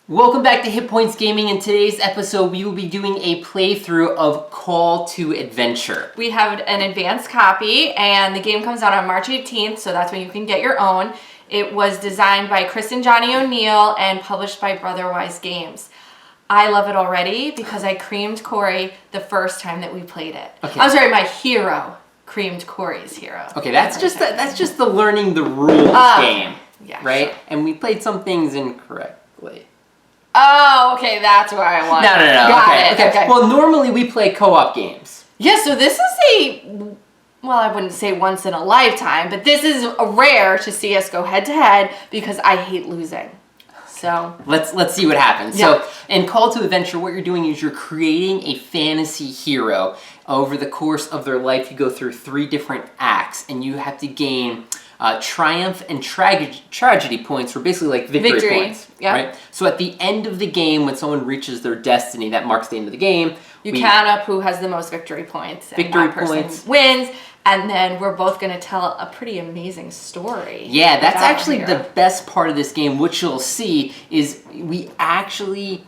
Welcome back to Hit Points Gaming. In today's episode, we will be doing a playthrough of Call to Adventure. We have an advanced copy, and the game comes out on March 18th, so that's when you can get your own. It was designed by Chris and Johnny O'Neill and published by Brotherwise Games. I love it already because I creamed Corey the first time that we played it. Okay. I'm sorry, my hero creamed Corey's hero. Okay, that's just the learning the rules game, yeah, right? Sure. And we played some things incorrectly. Oh, okay, that's where I want. No. Got it. Okay. Well, normally we play co-op games. Yeah, so this is well, I wouldn't say once in a lifetime, but this is rare to see us go head to head because I hate losing. So let's see what happens. Yeah. So in Call to Adventure, what you're doing is you're creating a fantasy hero. Over the course of their life, you go through 3 different acts, and you have to gain triumph and tragedy points, or basically like victory points. Yeah. Right. So at the end of the game, when someone reaches their destiny, that marks the end of the game. You count up who has the most victory points. And that person wins. And then we're both going to tell a pretty amazing story. Yeah, that's actually the best part of this game. What you'll see is we actually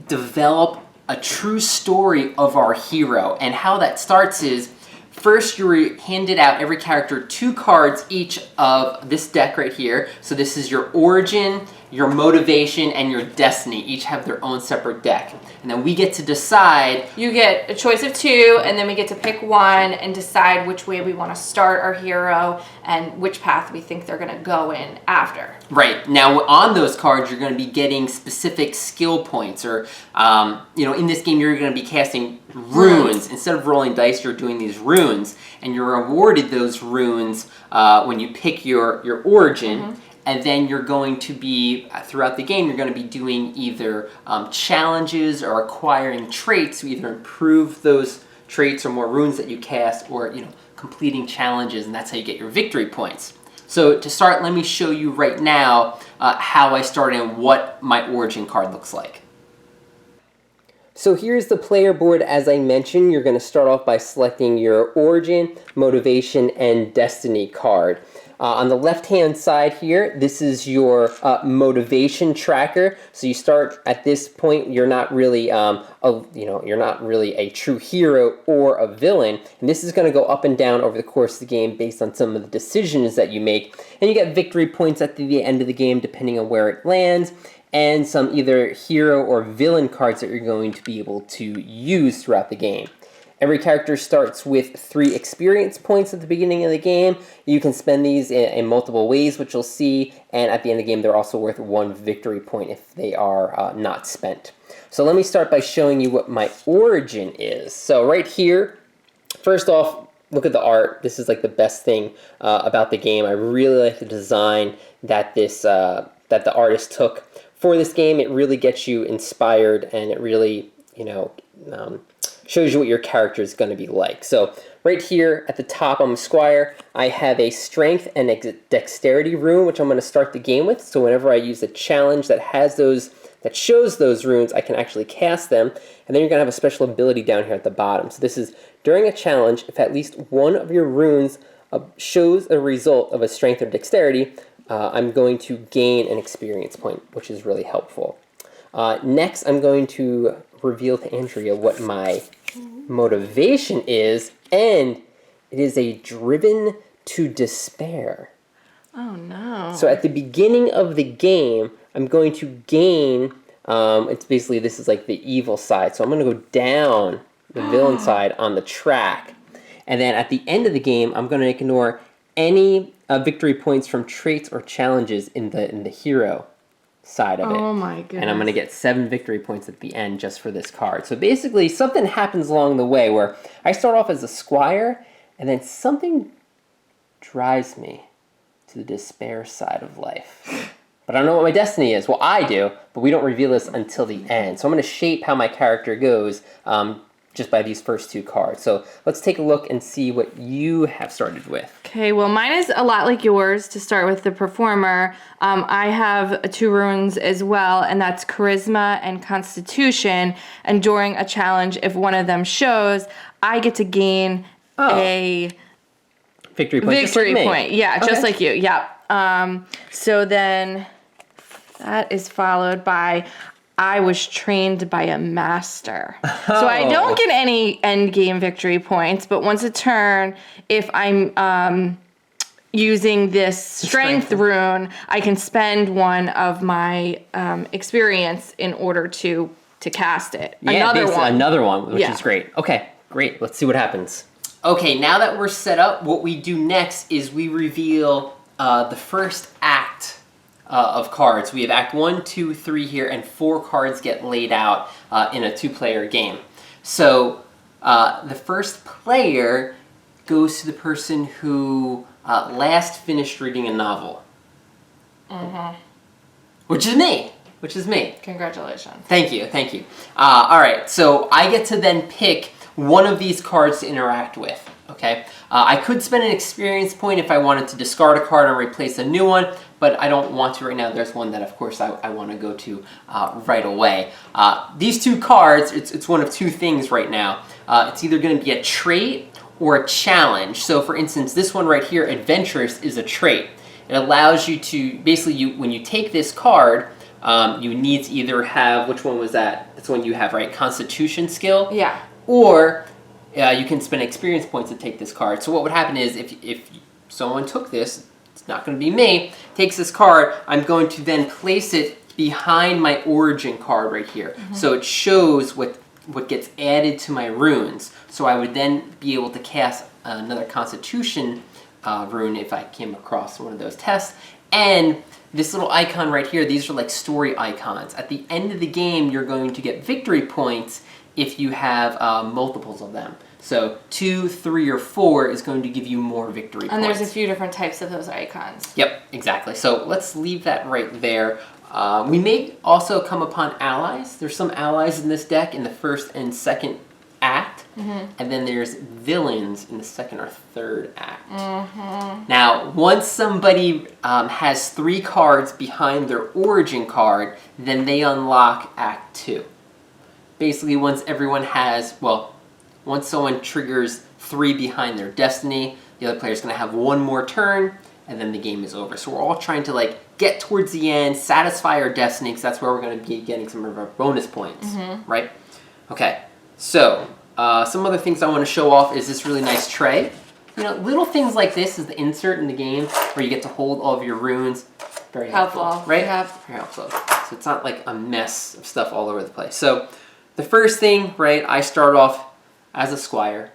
develop a true story of our hero. And how that starts is, first you're handed out, every character, 2 cards each of this deck right here. So this is your origin, your motivation, and your destiny. Each have their own separate deck. And then we get to decide. You get a choice of 2, and then we get to pick one and decide which way we want to start our hero and which path we think they're going to go in after. Right. Now, on those cards, you're going to be getting specific skill points, or, in this game, you're going to be casting runes. Instead of rolling dice, you're doing these runes, and you're awarded those runes when you pick your origin. Mm-hmm. And then you're going to be, throughout the game, you're going to be doing either challenges or acquiring traits to either improve those traits or more runes that you cast, or, completing challenges, and that's how you get your victory points. So to start, let me show you right now how I started and what my origin card looks like. So here's the player board. As I mentioned, you're going to start off by selecting your origin, motivation, and destiny card. On the left-hand side here, this is your motivation tracker. So you start at this point. You're not really, you're not really a true hero or a villain. And this is going to go up and down over the course of the game based on some of the decisions that you make. And you get victory points at the end of the game, depending on where it lands, and some either hero or villain cards that you're going to be able to use throughout the game. Every character starts with 3 experience points at the beginning of the game. You can spend these in multiple ways, which you'll see, and at the end of the game, they're also worth 1 victory point if they are not spent. So let me start by showing you what my origin is. So right here, first off, look at the art. This is like the best thing about the game. I really like the design that that the artist took for this game. It really gets you inspired, and it really, shows you what your character is going to be like. So right here at the top, I'm a squire. I have a strength and a dexterity rune, which I'm going to start the game with. So whenever I use a challenge that shows those runes, I can actually cast them. And then you're going to have a special ability down here at the bottom. So this is, during a challenge, if at least one of your runes shows a result of a strength or dexterity, I'm going to gain an experience point, which is really helpful. Next, I'm going to reveal to Andrea what my motivation is, and it is a driven to despair. Oh no. So at the beginning of the game, I'm going to gain, it's basically, this is like the evil side, so I'm going to go down the villain side on the track, and then at the end of the game, I'm going to ignore any victory points from traits or challenges in the hero side of it. Oh my goodness. And I'm going to get 7 victory points at the end just for this card. So basically, something happens along the way where I start off as a squire, and then something drives me to the despair side of life. But I don't know what my destiny is. Well, I do, but we don't reveal this until the end. So I'm going to shape how my character goes just by these first 2 cards. So let's take a look and see what you have started with. Okay, well, mine is a lot like yours to start with the performer. I have 2 runes as well, and that's charisma and constitution. And during a challenge, if one of them shows, I get to gain a victory point. Yeah, just like you. Yeah. So then that is followed by I was trained by a master. So I don't get any end game victory points, but once a turn, if I'm using this strength rune, I can spend one of my experience in order to cast it. Yeah, another one, which is great. Okay, great. Let's see what happens. Okay, now that we're set up, what we do next is we reveal the first act of cards. We have Act 1, 2, 3 here, and 4 cards get laid out in a 2-player game. So the first player goes to the person who last finished reading a novel. Which is me. Congratulations. Thank you. All right, so I get to then pick one of these cards to interact with. Okay, I could spend an experience point if I wanted to discard a card and replace a new one, but I don't want to right now. There's one that, of course, I want to go to right away. These 2 cards, it's one of 2 things right now. It's either going to be a trait or a challenge. So, for instance, this one right here, Adventurous, is a trait. It allows you to, basically, when you take this card, you need to either have, which one was that? That's one you have, right? Constitution skill? Yeah. Or you can spend experience points to take this card. So what would happen is if someone took this, it's not going to be me, takes this card, I'm going to then place it behind my origin card right here. So it shows what gets added to my runes. So I would then be able to cast another Constitution rune if I came across one of those tests. And this little icon right here, these are like story icons. At the end of the game, you're going to get victory points if you have multiples of them. So 2, 3, or 4 is going to give you more victory points. And there's a few different types of those icons. Yep, exactly. So let's leave that right there. We may also come upon allies. There's some allies in this deck in the first and second act. And then there's villains in the second or third act. Now, once somebody has 3 cards behind their origin card, then they unlock Act 2. Basically, once someone triggers 3 behind their destiny, the other player's going to have 1 more turn, and then the game is over. So we're all trying to get towards the end, satisfy our destiny, because that's where we're going to be getting some of our bonus points, right? Okay, so some other things I want to show off is this really nice tray. You know, little things like this is the insert in the game where you get to hold all of your runes. Very helpful, right? Very helpful. So it's not like a mess of stuff all over the place. So the first thing, right, I start off as a squire,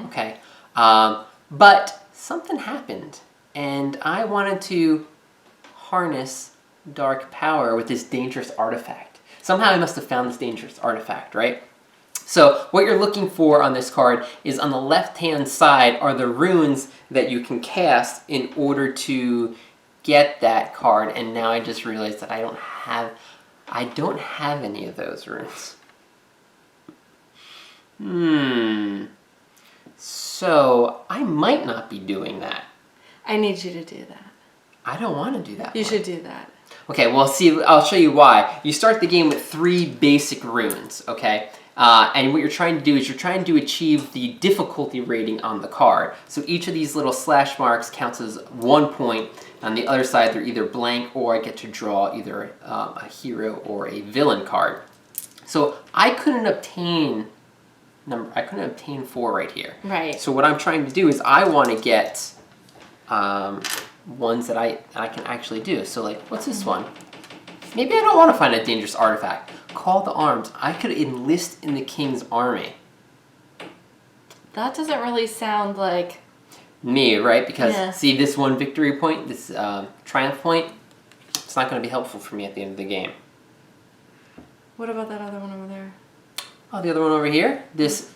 okay? But something happened, and I wanted to harness dark power with this dangerous artifact. Somehow I must have found this dangerous artifact, right? So what you're looking for on this card is on the left-hand side are the runes that you can cast in order to get that card, and now I just realized that I don't have any of those runes. So I might not be doing that. I need you to do that. I don't want to do that. You should do that. Okay, well, see, I'll show you why. You start the game with 3 basic runes, okay? And what you're trying to do is you're trying to achieve the difficulty rating on the card. So each of these little slash marks counts as 1 point. On the other side, they're either blank, or I get to draw either a hero or a villain card. So I couldn't obtain 4 right here. Right. So what I'm trying to do is I want to get ones that I can actually do. So like, what's this one? Maybe I don't want to find a dangerous artifact. Call to arms. I could enlist in the king's army. That doesn't really sound like me, right? Because see this 1 victory point, this triumph point, it's not going to be helpful for me at the end of the game. What about that other one over there? Oh, the other one over here? This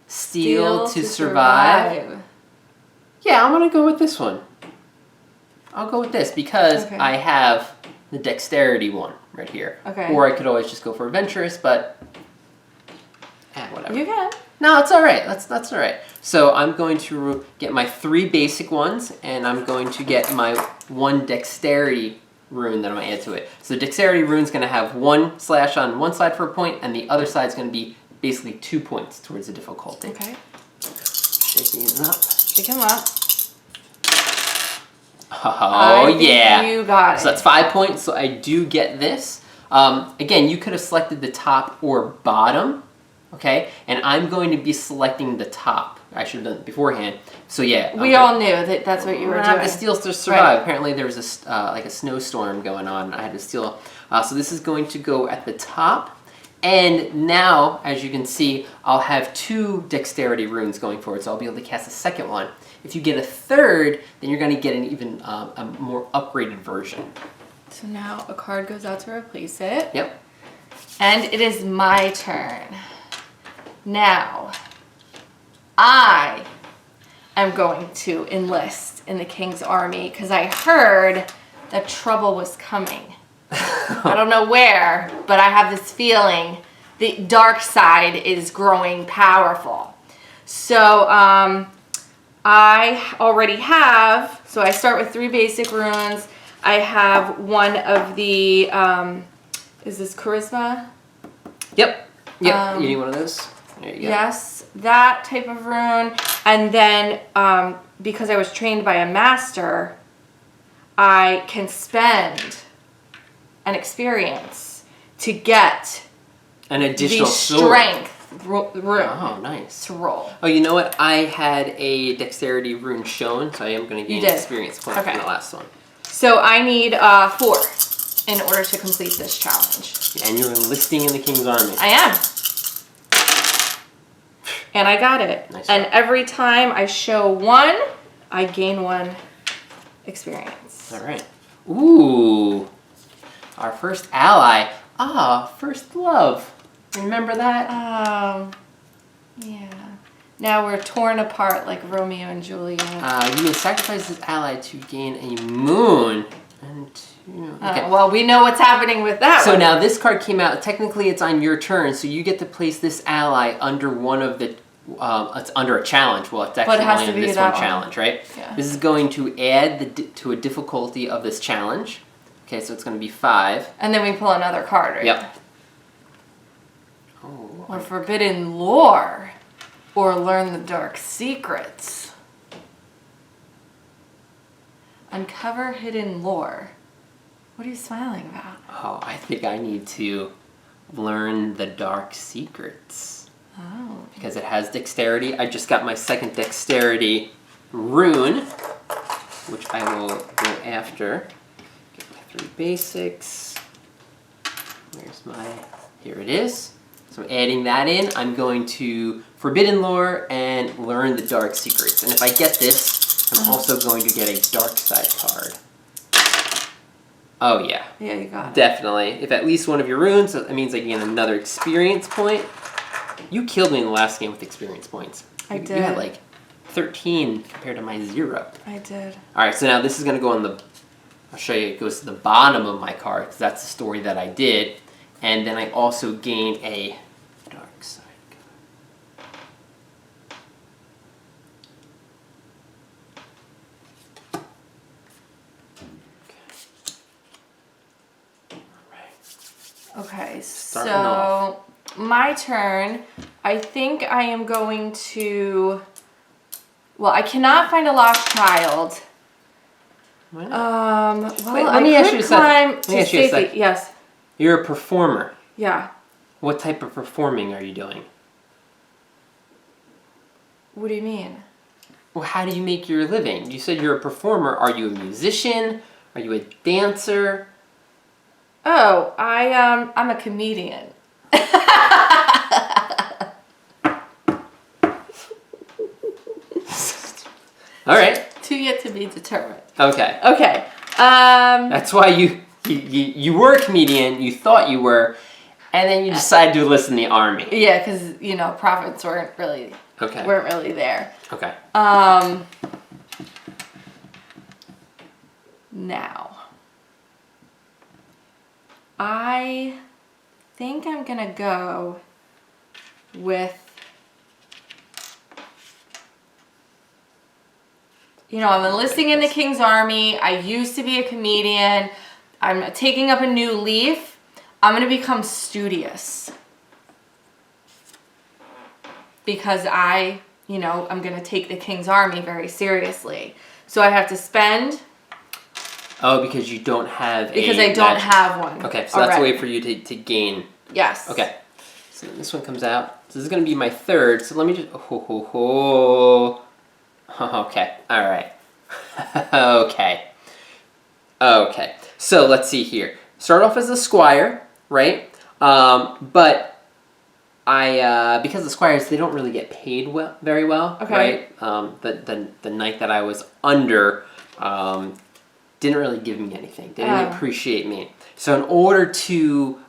steal to survive. Yeah, I'm going to go with this one. I'll go with this because I have the dexterity one right here. Okay. Or I could always just go for adventurous, but whatever. You can. No, it's all right. That's all right. So I'm going to get my 3 basic ones, and I'm going to get my 1 dexterity rune that I'm going to add to it. So the dexterity rune is going to have 1 slash on one side for a point, and the other side is going to be basically 2 points towards the difficulty. Okay. Shake these up. Pick them up. Oh, yeah. You got it. So that's 5 points, so I do get this. Again, you could have selected the top or bottom, okay? And I'm going to be selecting the top. I should have done it beforehand. So yeah. We all knew that that's what you were doing. The steal to survive. Right. Apparently there was like a snowstorm going on. I had to steal. So this is going to go at the top. And now, as you can see, I'll have 2 dexterity runes going forward. So I'll be able to cast a second one. If you get a third, then you're going to get an even a more upgraded version. So now a card goes out to replace it. Yep. And it is my turn. Now, I am going to enlist in the King's army because I heard that trouble was coming. I don't know where, but I have this feeling the dark side is growing powerful. So I already have, so I start with 3 basic runes. I have one of the, is this charisma? Yep. You need one of those? There you go. Yes, that type of rune. And then, because I was trained by a master, I can spend an experience to get an additional the strength rune. Oh, nice. To roll. Oh, you know what? I had a dexterity rune shown, so I am going to gain experience points from the last one. So I need 4 in order to complete this challenge. And you're enlisting in the King's army. I am. And I got it. Nice and job. every time I show 1, I gain 1 experience. All right. Ooh. Our first ally. First love. Remember that? Yeah. Now we're torn apart like Romeo and Juliet. You may sacrifice this ally to gain a moon. And okay. Well, we know what's happening with that So one. now this card came out. Technically, it's on your turn, so you get to place this ally under one of the. It's under a challenge. Well, it's actually only under this one challenge, right? Yeah. This is going to add to a difficulty of this challenge. Okay, so it's going to be 5. And then we pull another card, right? Yep. Oh. Or forbidden lore. Or learn the dark secrets. Uncover hidden lore. What are you smiling about? Oh, I think I need to learn the dark secrets. Oh. Because it has dexterity. I just got my second dexterity rune, which I will go after. Get my 3 basics. Where's my... Here it is. So adding that in, I'm going to Forbidden Lore and learn the dark secrets. And if I get this, I'm also going to get a dark side card. Oh yeah. Yeah, you got it. Definitely. If at least one of your runes, so that means I gain another experience point. You killed me in the last game with experience points. I did. You had like 13 compared to my 0. I did. Alright, so now this is going to go on the... I'll show you, it goes to the bottom of my card, because that's the story that I did. And then I also gain a dark side card. Okay, Starting off. so my turn. I think I am going to... Well, I cannot find a lost child. Why not? Well, Wait, let me ask you a second. Let me ask you a second. Yes. You're a performer. Yeah. What type of performing are you doing? What do you mean? Well, how do you make your living? You said you're a performer. Are you a musician? Are you a dancer? Oh, I'm a comedian. All right. Two yet to be determined. Okay. Okay. That's why you were a comedian. You thought you were, and then you decided to enlist in the army. Yeah, because profits weren't really there. Okay. Now, I think I'm gonna go with, I'm enlisting in the King's Army. I used to be a comedian. I'm taking up a new leaf. I'm gonna become studious. Because I'm gonna take the King's Army very seriously. So I have to spend Oh, because you don't have because I don't have one. Okay, so that's a way for you to gain. Yes. Okay. So this one comes out. So this is going to be my third. So let me just... Okay. All right. Okay. So let's see here. Start off as a squire, right? But because the squires, they don't really get paid very well, okay. right? The knight that I was under didn't really give me anything. They didn't appreciate me. So in order to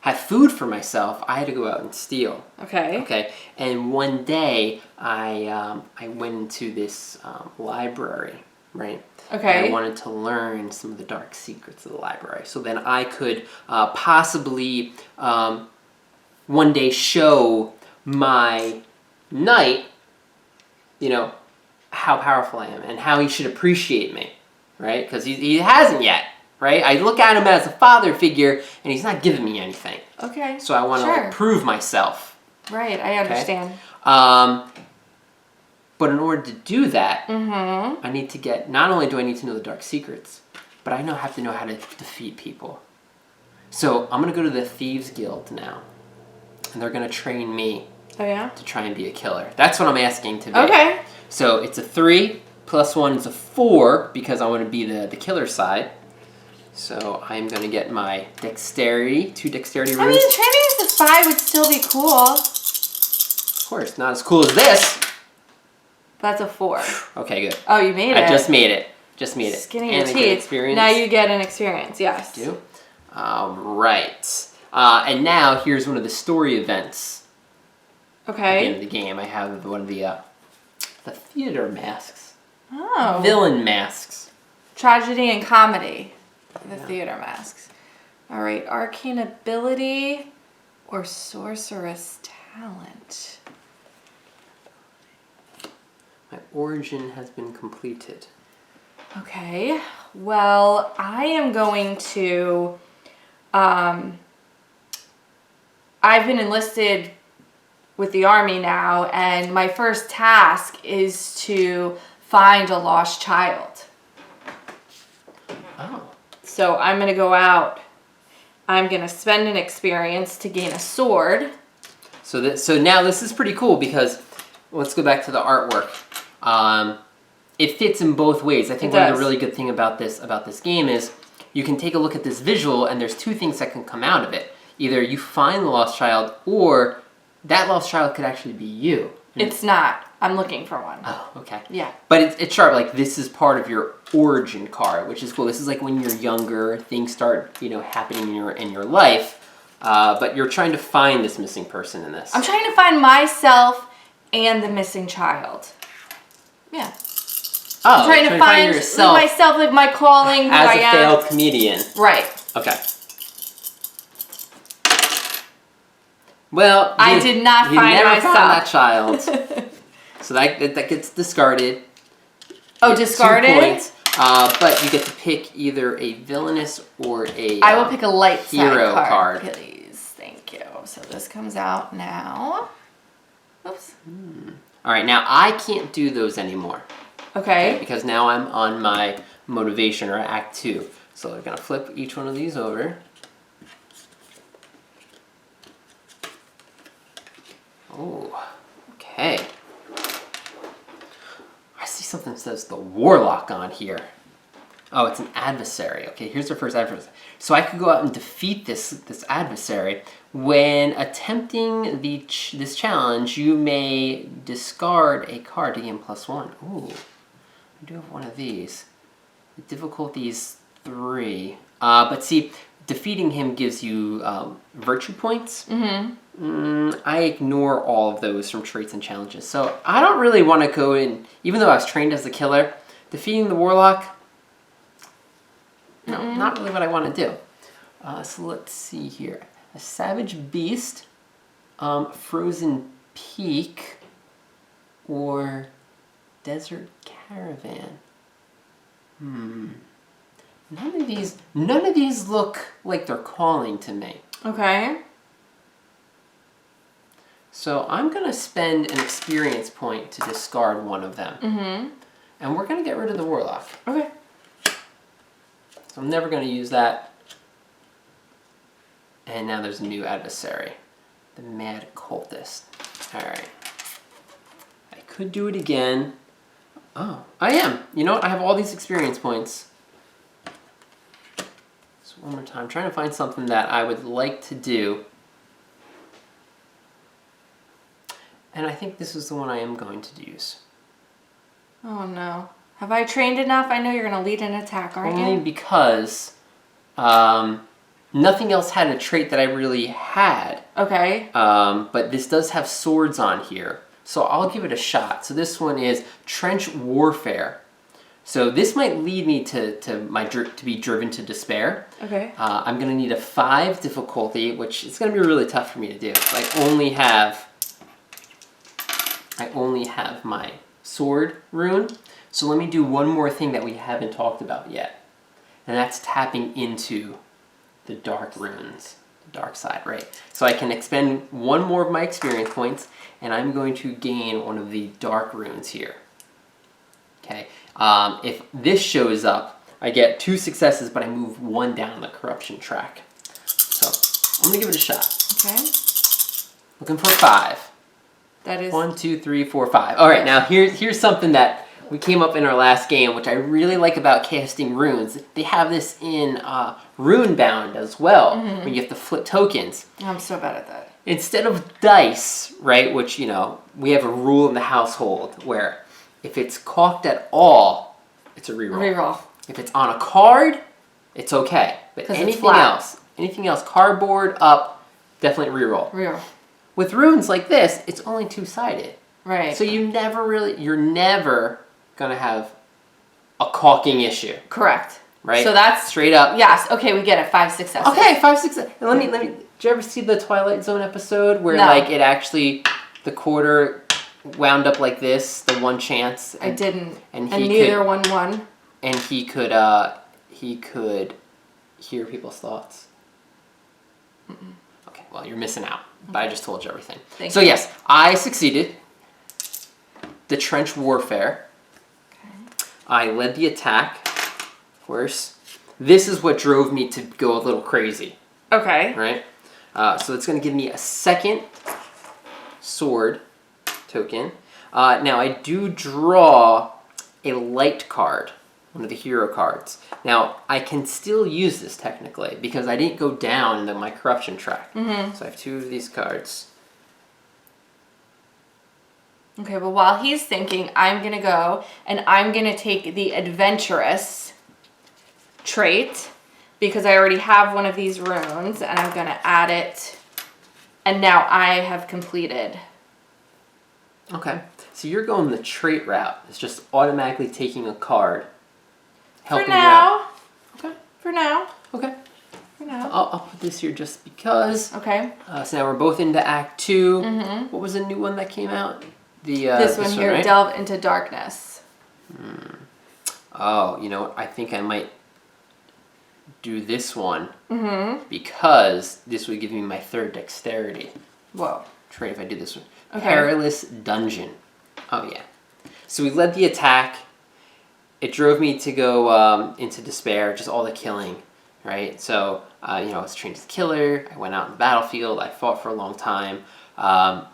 have food for myself, I had to go out and steal. Okay. Okay. And one day, I went into this library, right? Okay. And I wanted to learn some of the dark secrets of the library, so then I could possibly one day show my knight, how powerful I am and how he should appreciate me, right? Because he hasn't yet. Right? I look at him as a father figure, and he's not giving me anything. Okay. So I want to prove myself. Right, I understand. Okay? But in order to do that, I need to get... Not only do I need to know the dark secrets, but I have to know how to defeat people. So I'm going to go to the Thieves Guild now, and they're going to train me to try and be a killer. That's what I'm asking to be. Okay. So it's a 3, plus 1 is a 4, because I want to be the killer side. So I'm going to get my dexterity, 2 dexterity runes. I mean, training as a spy would still be cool. Of course, not as cool as this. That's a 4. Okay, good. Oh, you made it. I just made it. Skinning your and teeth. Experience. Now you get an experience, yes. I do. Right. And now here's one of the story events. Okay. At the end of the game, I have one of the theater masks. Oh. Villain masks. Tragedy and comedy. The theater masks. All right, arcane ability or sorceress talent. My origin has been completed. Okay, well, I am going to, I've been enlisted with the army now, and my first task is to find a lost child. Oh. So I'm going to go out. I'm going to spend an experience to gain a sword. So now this is pretty cool because let's go back to the artwork. It fits in both ways. I think one of the really good thing about this game is you can take a look at this visual and there's 2 things that can come out of it. Either you find the lost child or that lost child could actually be you. It's not. I'm looking for one. Oh, okay. Yeah. But it's sharp. Like, this is part of your origin card, which is cool. This is like when you're younger, things start, happening in your life. But you're trying to find this missing person in this. I'm trying to find myself and the missing child. Yeah. Oh, I'm trying to find yourself myself, like my calling, who as I a am. failed comedian. Right. Okay. Well, I did not find myself. You never found that child. So that gets discarded. Oh, discarded? 2 points. But you get to pick either a villainous or a I will pick a light hero side card. Please. Thank you. So this comes out now. Oops. All right, now I can't do those anymore. Okay. Because now I'm on my motivation or Act 2. So we're going to flip each one of these over. Oh, okay. I see something that says the Warlock on here. Oh, it's an adversary. Okay, here's our first adversary. So I could go out and defeat this adversary. When attempting this challenge, you may discard a card to gain +1. Ooh, I do have one of these. The difficulty is 3. But see, defeating him gives you virtue points. I ignore all of those from traits and challenges. So I don't really want to go in, even though I was trained as a killer, defeating the Warlock, no, not really what I want to do. So let's see here. A Savage Beast, Frozen Peak, or Desert Caravan. None of these look like they're calling to me. Okay. So I'm going to spend an experience point to discard one of them. And we're going to get rid of the Warlock. Okay. So I'm never going to use that. And now there's a new adversary. The Mad Cultist. Alright. I could do it again. Oh, I am. You know what? I have all these experience points. So one more time. I'm trying to find something that I would like to do. And I think this is the one I am going to use. Oh no. Have I trained enough? I know you're going to lead an attack, aren't you? Only because nothing else had a trait that I really had. Okay. But this does have swords on here. So I'll give it a shot. So this one is Trench Warfare. So this might lead me to be driven to despair. Okay. I'm going to need a 5 difficulty, which is going to be really tough for me to do. I only have my sword rune. So let me do one more thing that we haven't talked about yet. And that's tapping into the dark runes. The dark side, right? So I can expend one more of my experience points, and I'm going to gain one of the dark runes here. Okay. If this shows up, I get 2 successes, but I move 1 down the corruption track. So I'm going to give it a shot. Okay. Looking for 5. That is 1, 2, 3, 4, 5. All right, now here's something that we came up in our last game, which I really like about casting runes. They have this in Runebound as well, where you have to flip tokens. I'm so bad at that. Instead of dice, right, which, you know, we have a rule in the household where if it's cocked at all, it's a reroll. Reroll. If it's on a card, it's okay. But anything else, cardboard up, definitely reroll. Reroll. With runes like this, it's only 2-sided. Right. So you're never gonna have a caulking issue. Correct. Right? So that's straight up. Yes. Okay, we get it. 5 successes. Okay, 5 successes. Let me. Did you ever see the Twilight Zone episode where like it actually the quarter wound up like this, the one chance? I didn't. And neither one won. And he could hear people's thoughts. Mm-mm. Okay, well you're missing out. But I just told you everything. Thank you. you. Yes, I succeeded. The Trench Warfare. Okay. I led the attack, of course. This is what drove me to go a little crazy. Okay. Right? So it's going to give me a 2nd sword token. Now I do draw a light card, one of the hero cards. Now I can still use this technically because I didn't go down into my corruption track. Mm-hmm. So I have 2 of these cards. Okay, well, while he's thinking, I'm going to go and I'm going to take the adventurous trait because I already have one of these runes and I'm going to add it. And now I have completed. Okay, so you're going the trait route. It's just automatically taking a card. For now. Okay. For now. Okay. For now. I'll put this here just because. Okay. So now we're both into Act 2. Mm-hmm. What was the new one that came out? This one here, right? Delve into Darkness. Oh, you know what? I think I might do this one because this would give me my 3rd dexterity. Whoa. Trait if I did this one. Okay. Perilous Dungeon. Oh, yeah. So we led the attack. It drove me to go into despair, just all the killing, right? So, I was trained as a killer. I went out in the battlefield. I fought for a long time. But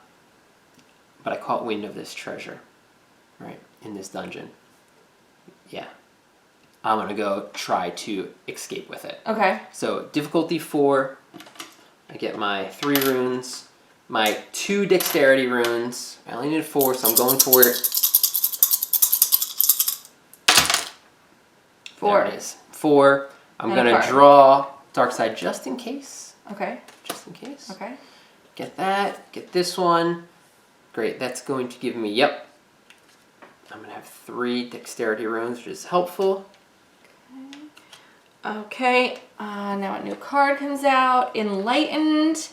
I caught wind of this treasure, right, in this dungeon. Yeah. I'm going to go try to escape with it. Okay. So, difficulty 4. I get my 3 runes, my 2 dexterity runes. I only need 4, so I'm going for it. 4. There it is. 4. I'm And going to draw Dark Side just in case. Okay. Just in case. Okay. Get that. Get this one. Great. That's going to give me, yep. I'm going to have 3 dexterity runes, which is helpful. Okay. Now a new card comes out. Enlightened.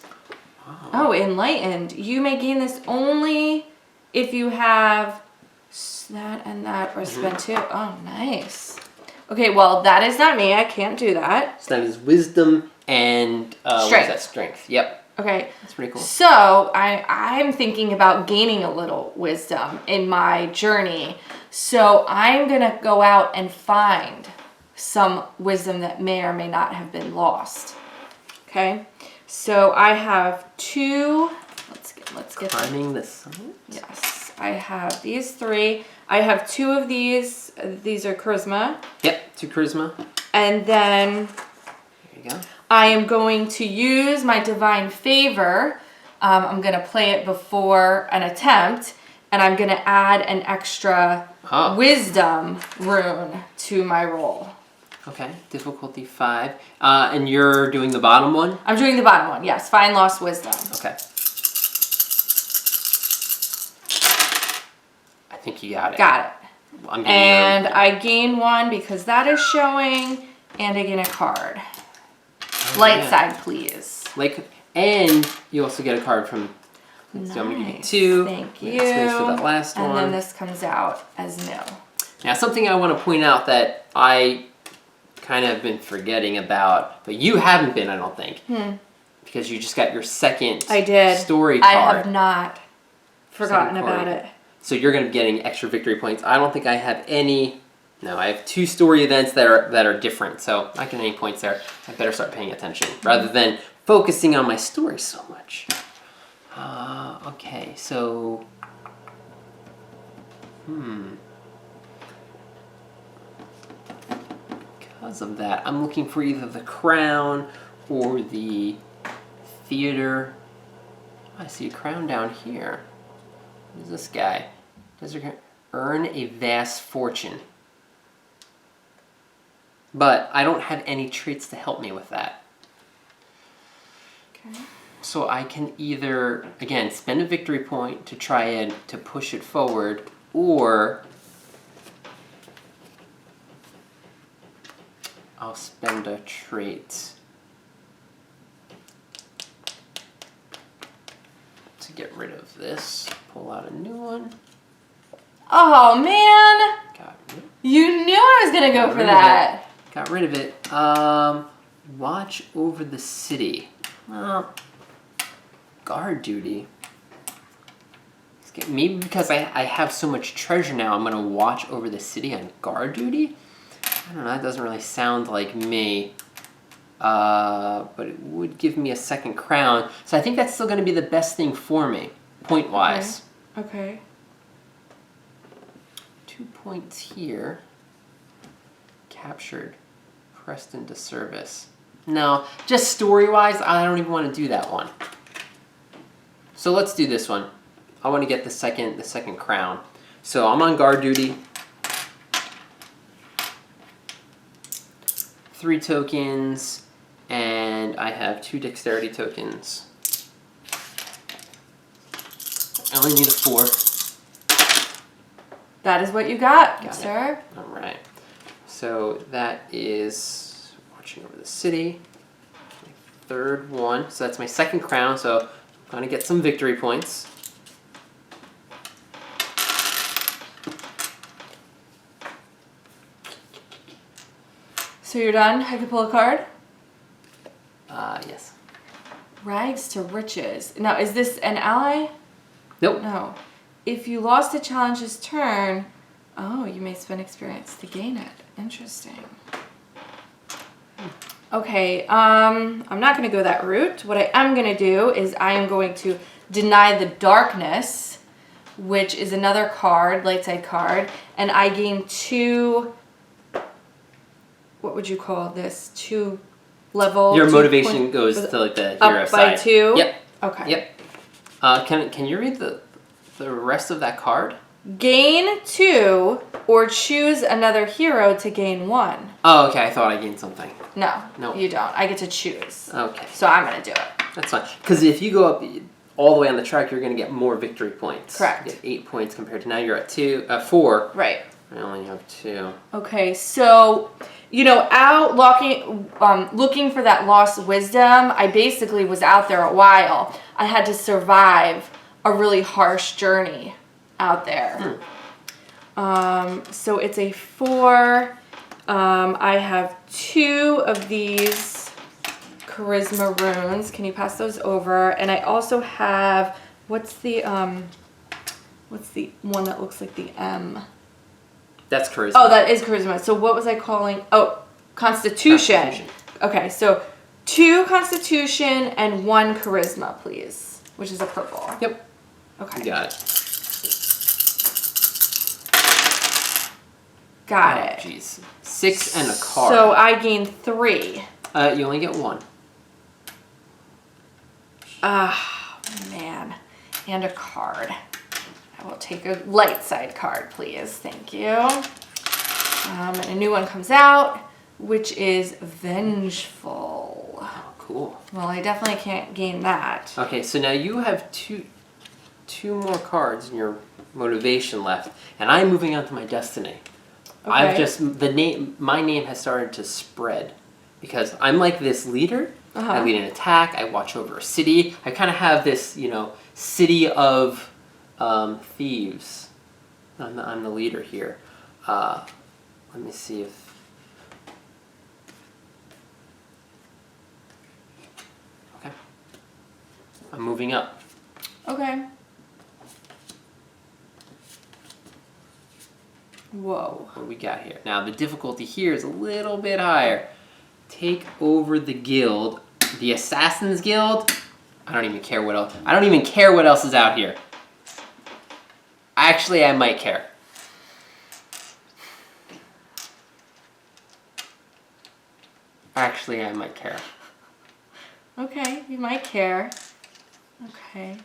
Oh, Enlightened. You may gain this only if you have that and that or spend 2. Oh, nice. Okay, well, that is not me. I can't do that. So that is wisdom and Strength. What is that? Strength. Yep. Okay. That's pretty cool. So I'm thinking about gaining a little wisdom in my journey. So I'm going to go out and find some wisdom that may or may not have been lost. Okay, so I have 2. Let's get Climbing the summit? Yes, I have these 3. I have 2 of these. These are charisma. Yep, 2 charisma. And then There you go. I am going to use my divine favor. I'm going to play it before an attempt, and I'm going to add an extra wisdom rune to my roll. Okay, difficulty 5. And you're doing the bottom one? I'm doing the bottom one, yes. Find lost wisdom. Okay. I think you got it. Got it. I'm And I gain 1 because that is showing, and I gain a card. Light side, please. And you also get a card from. Nice. So I'm gonna give you 2. Thank you. Space for that last and one. then this comes out as new. Now, something I want to point out that I kind of have been forgetting about, but you haven't been, I don't think, because you just got your second story card. I have not forgotten about it. So you're going to be getting extra victory points. I don't think I have any. No, I have 2 story events that are different, so not getting any points there. I better start paying attention rather than focusing on my story so much. Okay, so because of that, I'm looking for either the crown or the theater. I see a crown down here. Who's this guy? Does it earn a vast fortune? But I don't have any traits to help me with that. Okay. So I can either, again, spend a victory point to try and to push it forward, or I'll spend a trait to get rid of this. Pull out a new one. Oh, man. Got rid of it. You knew I was going to go for that. Got rid of it. Watch over the city. Well, guard duty. Maybe because I have so much treasure now, I'm going to watch over the city on guard duty? I don't know, that doesn't really sound like me. But it would give me a second crown. So I think that's still going to be the best thing for me, point-wise. Okay. 2 points here. Captured. Pressed into service. No, just story-wise, I don't even want to do that one. So let's do this one. I want to get the second crown. So I'm on guard duty. 3 tokens, and I have 2 dexterity tokens. I only need a 4. That is what you got sir. All right. So that is watching over the city. My third one. So that's my second crown. So I'm going to get some victory points. So you're done? I can pull a card? Yes. Rags to riches. Now, is this an ally? Nope. No. If you lost a challenge this turn, you may spend experience to gain it. Interesting. Okay, I'm not going to go that route. What I am going to do is I am going to deny the darkness, which is another card, light side card, and I gain 2, what would you call this? 2 level. Your motivation goes to like the hero up side. by 2? Yep. Okay. Yep. Can you read the rest of that card? Gain 2 or choose another hero to gain 1. Oh, okay. I thought I gained something. No, you don't. I get to choose. Okay. So I'm going to do it. That's fine. Because if you go up all the way on the track, you're going to get more victory points. Correct. You get 8 points compared to now you're at 4. Right. I only have 2. Okay, so, out looking for that lost wisdom, I basically was out there a while. I had to survive a really harsh journey out there. So it's a 4. I have 2 of these charisma runes. Can you pass those over? And I also have, what's the one that looks like the M? That's charisma. Oh, that is charisma. So what was I calling? Oh, Constitution. Okay, so 2 Constitution and 1 Charisma, please. Which is a purple. Yep. Okay. You got it. Got it. Jeez. 6 and a card. So I gain 3. You only get 1. Ah, man. And a card. I will take a light side card, please. Thank you. And a new one comes out, which is Vengeful. Oh, cool. Well, I definitely can't gain that. Okay, so now you have two more cards in your motivation left, and I'm moving on to my destiny. Okay. I've just my name has started to spread because I'm like this leader. I lead an attack. I watch over a city. I kind of have this, city of thieves. I'm the leader here. Let me see if. Okay. I'm moving up. Okay. Whoa. What do we got here? Now the difficulty here is a little bit higher. Take over the guild, the Assassin's Guild. I don't even care what else. I don't even care what else is out here. Actually, I might care. Actually, I might care. Okay, you might care. Okay.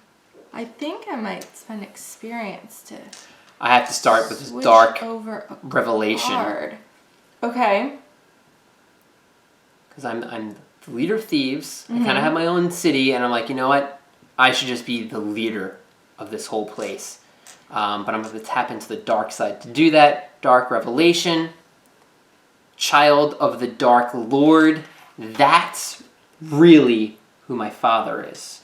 I think I might spend experience to I have to start with this switch dark over a revelation. card. Okay. Because I'm the leader of thieves. I kind of have my own city, and I'm like, you know what? I should just be the leader of this whole place. But I'm going to tap into the dark side. To do that, dark revelation, child of the Dark Lord. That's really who my father is.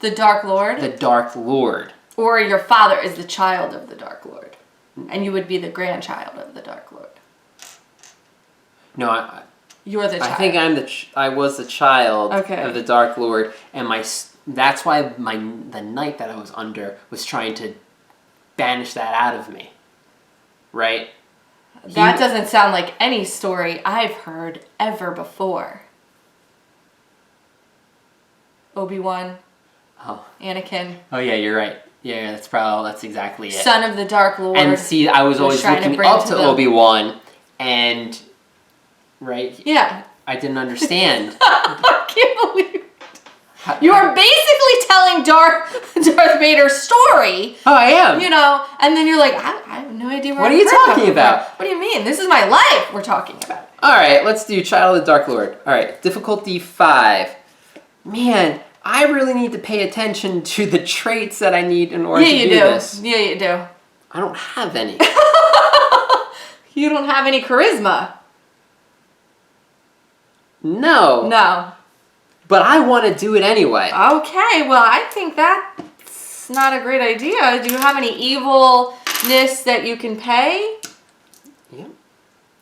The Dark Lord? The Dark Lord. Or your father is the child of the Dark Lord. And you would be the grandchild of the Dark Lord. No, You're the child. I think I was the child Okay. of the Dark Lord, and that's why the knight that I was under was trying to banish that out of me. Right? That doesn't sound like any story I've heard ever before. Obi-Wan, Anakin. Oh yeah, you're right. Yeah, that's exactly it. Son of the Dark Lord. And see, I was always trying to looking bring up to to the- Obi-Wan, and right, Yeah. I didn't understand. I can't believe you are basically telling Darth Vader's story. Oh, I am. And then you're like, I have no idea where What I've are you heard that talking before. about? What do you mean? This is my life we're talking about. All right, let's do Child of the Dark Lord. All right, difficulty 5. Man, I really need to pay attention to the traits that I need in order to do this. Yeah, you do. I don't have any. You don't have any charisma. No. No. But I want to do it anyway. Okay, well, I think that's not a great idea. Do you have any evilness that you can pay? Yep,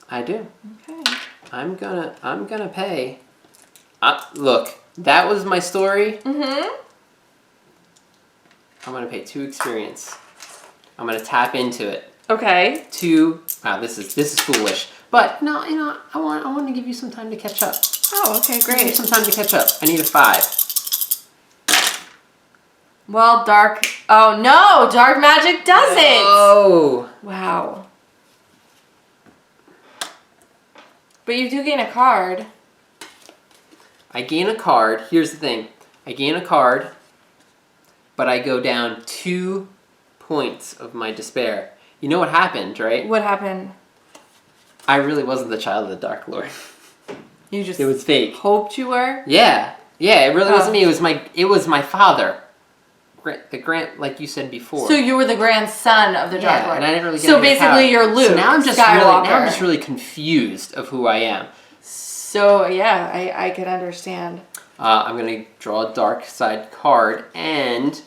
I do. Okay. I'm gonna pay. Look, that was my story. Mm-hmm. I'm gonna pay 2 experience. I'm gonna tap into it. Okay. 2. Wow, this is foolish. But no, I want to give you some time to catch up. Oh, okay, Give you great. some time to catch up. I need a 5. Well, oh no, dark magic does it. Oh. Wow. But you do gain a card. I gain a card. Here's the thing. I gain a card, but I go down 2 points of my despair. You know what happened, right? What happened? I really wasn't the child of the Dark Lord. You just It was fake. hoped you were? Yeah, it really wasn't me. It was my father. Like you said before. So you were the grandson of the Dark Lord. and I didn't really get So any basically power. you're Luke So now I'm Skywalker. just really confused of who I am. So yeah, I can understand. I'm gonna draw a dark side card, and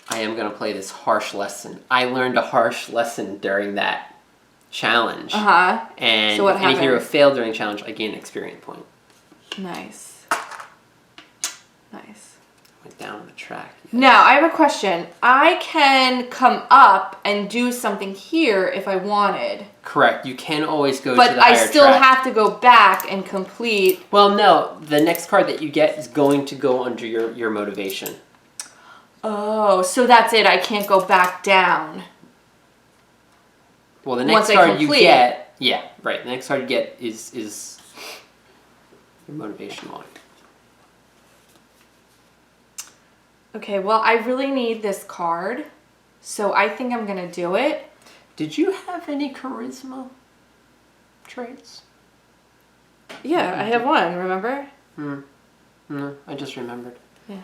I am gonna play this harsh lesson. I learned a harsh lesson during that challenge. And So what if any hero happened? failed during challenge, I gain an experience point. Nice. Nice. went down the track. Now, I have a question. I can come up and do something here if I wanted. Correct. You can always go to But the higher track. I still have to go back and complete. Well, no. The next card that you get is going to go under your motivation. Oh, so that's it. I can't go back down. Well, the next card you get... Yeah, right. The next card you get is your motivation one. Okay, well, I really need this card, so I think I'm going to do it. Did you have any charisma traits? Yeah, I have one, remember? No, I just remembered. Yeah.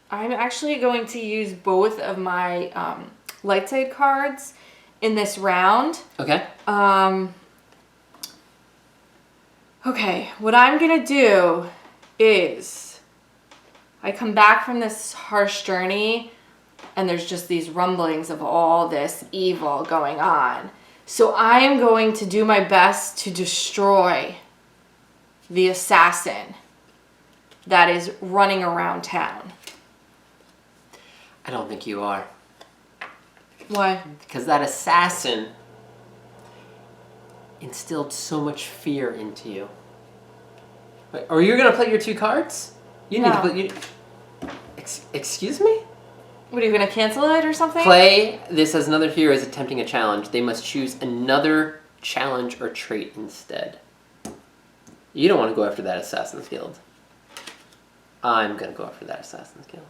I'm actually going to use both of my light side cards in this round. Okay. Okay, what I'm going to do is I come back from this harsh journey and there's just these rumblings of all this evil going on. So I am going to do my best to destroy the assassin that is running around town. I don't think you are. Why? Because that assassin instilled so much fear into you. Wait, are you going to play your 2 cards? You need to play... Excuse me? What, are you going to cancel it or something? Play this as another hero is attempting a challenge. They must choose another challenge or trait instead. You don't want to go after that Assassin's Guild. I'm going to go after that Assassin's Guild.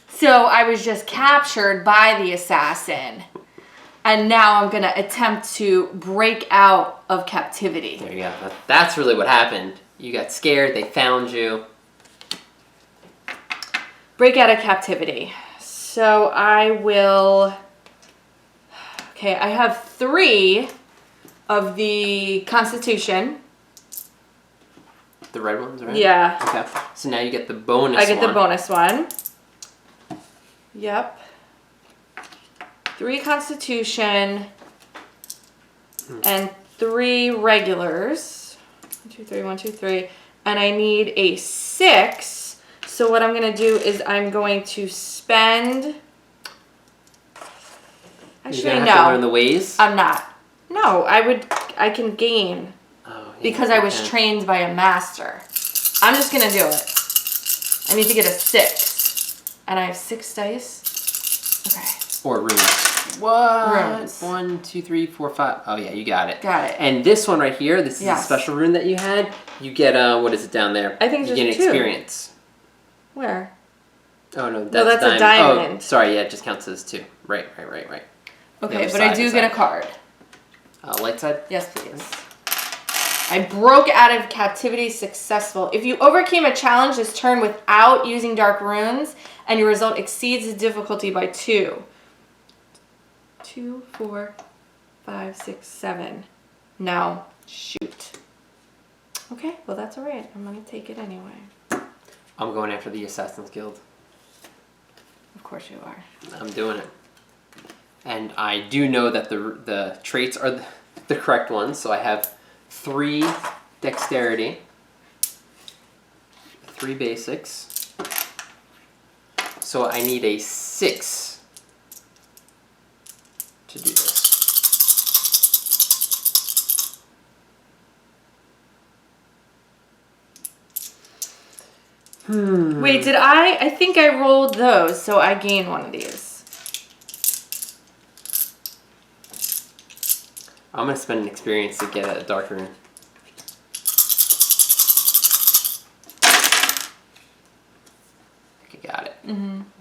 So I was just captured by the assassin. And now I'm going to attempt to break out of captivity. There you go. That's really what happened. You got scared. They found you. Break out of captivity. So I will... Okay, I have 3 of the Constitution. The red ones, right? Yeah. Okay. So now you get the bonus one. I get the bonus one. Yep. 3 Constitution and 3 regulars. 1, 2, 3, 1, 2, 3. And I need a 6. So what I'm going to do is I'm going to spend... Actually, You're gonna have to learn the ways? I'm not. No, I can gain. Oh, yeah, because I was trained by a master. I'm just going to do it. I need to get a 6. And I have 6 dice. Okay. Or runes. What? Runes. 1, 2, 3, 4, 5. Oh yeah, you got it. Got it. And this one right here, this is a special rune that you had. You get what is it down there? I think you it's get an just 2. experience. Where? Oh no, that's a diamond. Oh, sorry, yeah, it just counts as 2. Right. Okay, but I do get a card. Light side? Yes, please. I broke out of captivity successful. If you overcame a challenge this turn without using dark runes, and your result exceeds the difficulty by 2. 2, 4, 5, 6, 7. Now, shoot. Okay, well that's alright. I'm going to take it anyway. I'm going after the Assassin's Guild. Of course you are. I'm doing it. And I do know that the traits are the correct ones, so I have 3 dexterity, 3 basics, so I need a 6 to do this. Wait, I think I rolled those, so I gain one of these. I'm going to spend an experience to get a dark rune. Okay, got it.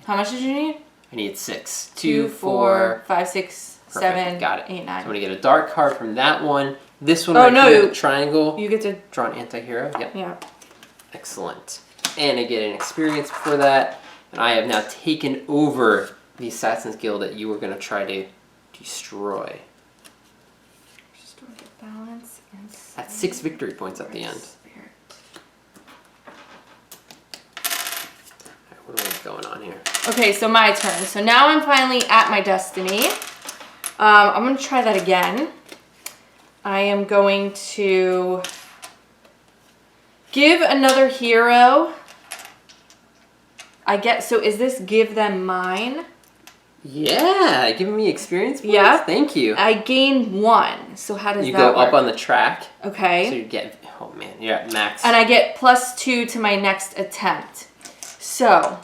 How much did you need? I need 6. 2, 4, 5, 6, Perfect. 7, Got it. 8, 9. So I'm going to get a dark card from that one. This one here, the triangle. You get to draw an anti-hero. Yep. Yeah. Excellent. And I get an experience for that. And I have now taken over the Assassin's Guild that you were going to try to destroy. Restore the balance and At 6 victory points at the end. Alright, what do we have going on here? Okay, Okay, so my turn. So now I'm finally at my destiny. I'm going to try that again. I am going to give another hero. So is this give them mine? Yeah, giving me experience points? Yeah. Thank you. I gain 1. So how does you that go work? up on the track. Okay. So you get, oh man, you're at max. And I get +2 to my next attempt. So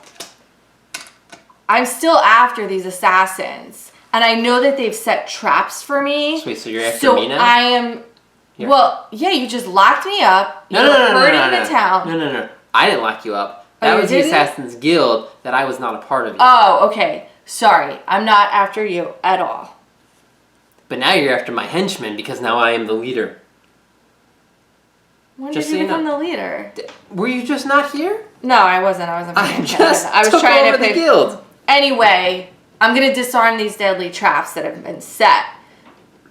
I'm still after these assassins. And I know that they've set traps for me. Wait, so you're after me now? So I am... Here. Well, yeah, you just locked me up. No. The town. No. I didn't lock you up. That was the Assassin's Guild that I was not a part of yet. Oh, okay. Sorry. I'm not after you at all. But now you're after my henchman because now I am the leader. When did you become the leader? Were you just not here? No, I wasn't. I wasn't. I just I was took trying over to pick... the guild. Anyway, I'm going to disarm these deadly traps that have been set.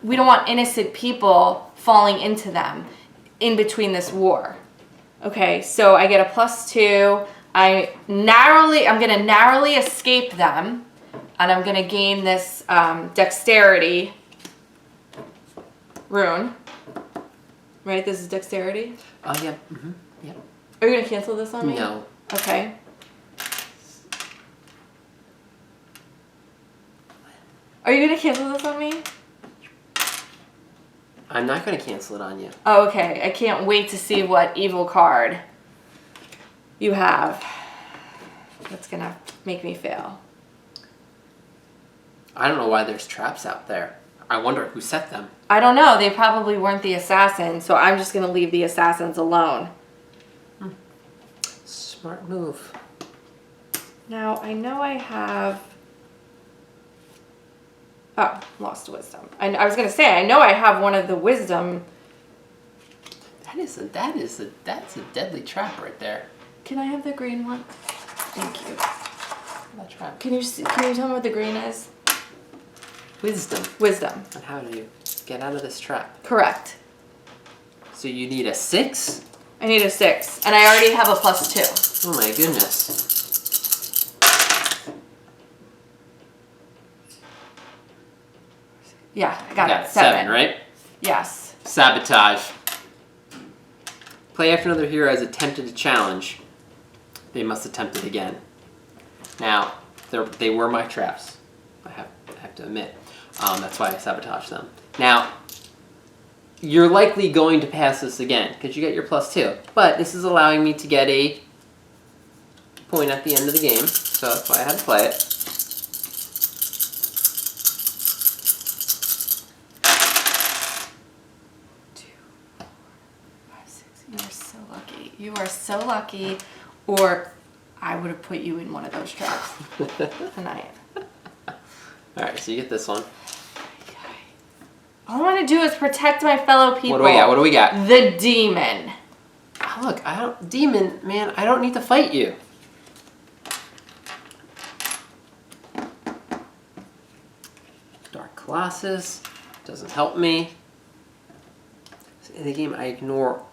We don't want innocent people falling into them in between this war. Okay, so I get a +2. I'm going to narrowly escape them, and I'm going to gain this dexterity rune. Right, this is dexterity? Oh, yeah. Mm-hmm. Yeah. Are you going to cancel this on me? No. Okay. Are you going to cancel this on me? I'm not going to cancel it on you. Oh, okay. I can't wait to see what evil card you have. That's going to make me fail. I don't know why there's traps out there. I wonder who set them. I don't know. They probably weren't the assassins, so I'm just going to leave the assassins alone. Smart move. Now, I know I have... Oh, lost wisdom. I was going to say, I know I have one of the wisdom... That's a deadly trap right there. Can I have the green one? Thank you. That trap. Can you tell me what the green is? Wisdom. Wisdom. And how do you get out of this trap? Correct. So you need a 6? I need a 6, and I already have a +2. Oh my goodness. Yeah, I got it. 7, right? Yes. Sabotage. Play after another hero has attempted a challenge. They must attempt it again. Now, they were my traps. I have to admit. That's why I sabotaged them. Now, you're likely going to pass this again because you get your +2. But this is allowing me to get a point at the end of the game. So that's why I had to play it. You are so lucky. You are so lucky, or I would have put you in one of those traps tonight. Alright, so you get this one. All I want to do is protect my fellow people. What do we got? The demon. Oh, look, demon, man, I don't need to fight you. Dark Colossus doesn't help me. In the game, I ignore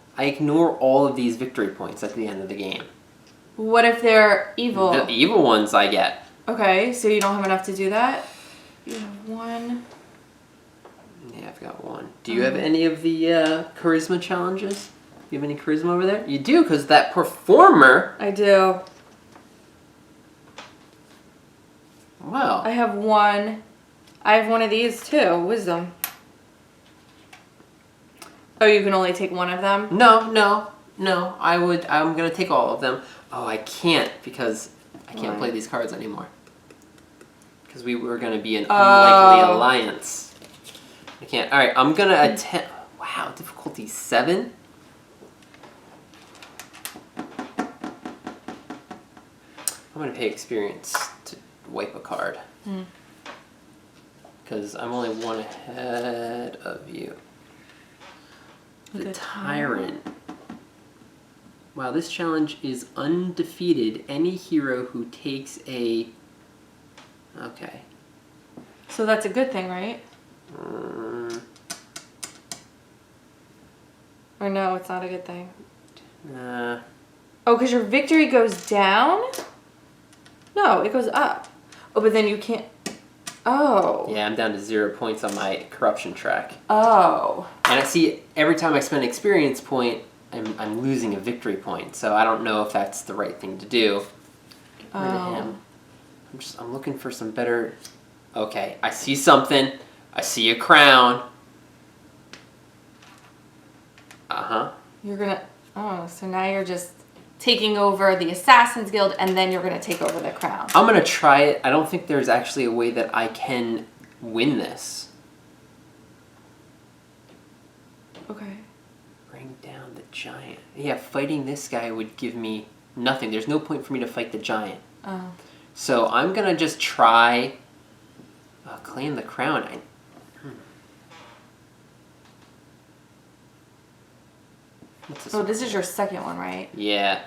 all of these victory points at the end of the game. What if they're evil? The evil ones I get. Okay, so you don't have enough to do that? You have 1. Yeah, I've got 1. Do you have any of the charisma challenges? You have any charisma over there? You do, because that performer... I do. Wow. I have 1. I have one of these too, wisdom. Oh, you can only take 1 of them? No. I'm going to take all of them. Oh, I can't because I can't play these cards anymore. Because we were going to be an unlikely alliance. I can't. Alright, I'm going to attempt... Wow, difficulty 7? I'm going to pay experience to wipe a card. Because I'm only 1 ahead of you. The Tyrant. Wow, this challenge is undefeated. Any hero who takes a... Okay. So that's a good thing, right? Or no, it's not a good thing. Oh, because your victory goes down? No, it goes up. Oh, but then you can't. Oh. Yeah, I'm down to 0 points on my corruption track. Oh. And I see every time I spend an experience point, I'm losing a victory point. So I don't know if that's the right thing to do. Get rid of him. I'm looking for some better. Okay, I see something. I see a crown. You're gonna. Oh, so now you're just taking over the Assassin's Guild, and then you're gonna take over the crown. I'm gonna try it. I don't think there's actually a way that I can win this. Okay. Bring down the giant. Yeah, fighting this guy would give me nothing. There's no point for me to fight the giant. Oh. So I'm gonna just try claim the crown. What's this? Oh, this is your second one, right? Yeah.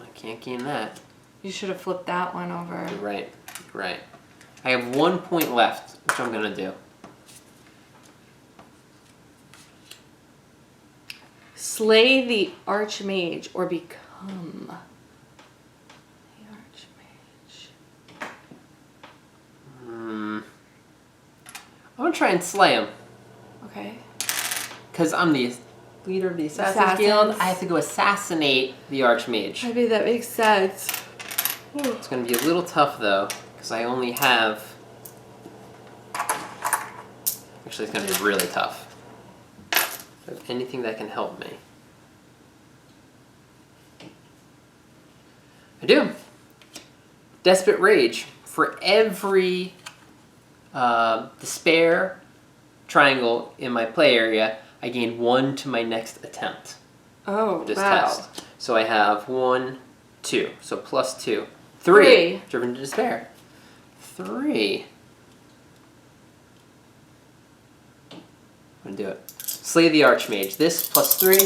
I can't gain that. You should have flipped that one over. You're right. You're right. I have 1 point left, which I'm gonna do. Slay the Archmage or become the Archmage. I'm gonna try and slay him. Okay. Because I'm the leader of the Assassin's Guild, I have to go assassinate the Archmage. Maybe that makes sense. It's going to be a little tough, though, because I only have... Actually, it's going to be really tough. Anything that can help me. I do. Desperate Rage. For every despair triangle in my play area, I gain 1 to my next attempt. Oh, This wow. test. So I have 1, 2. So plus 2. 3. Driven to despair. 3. I'm going to do it. Slay the Archmage. This plus 3.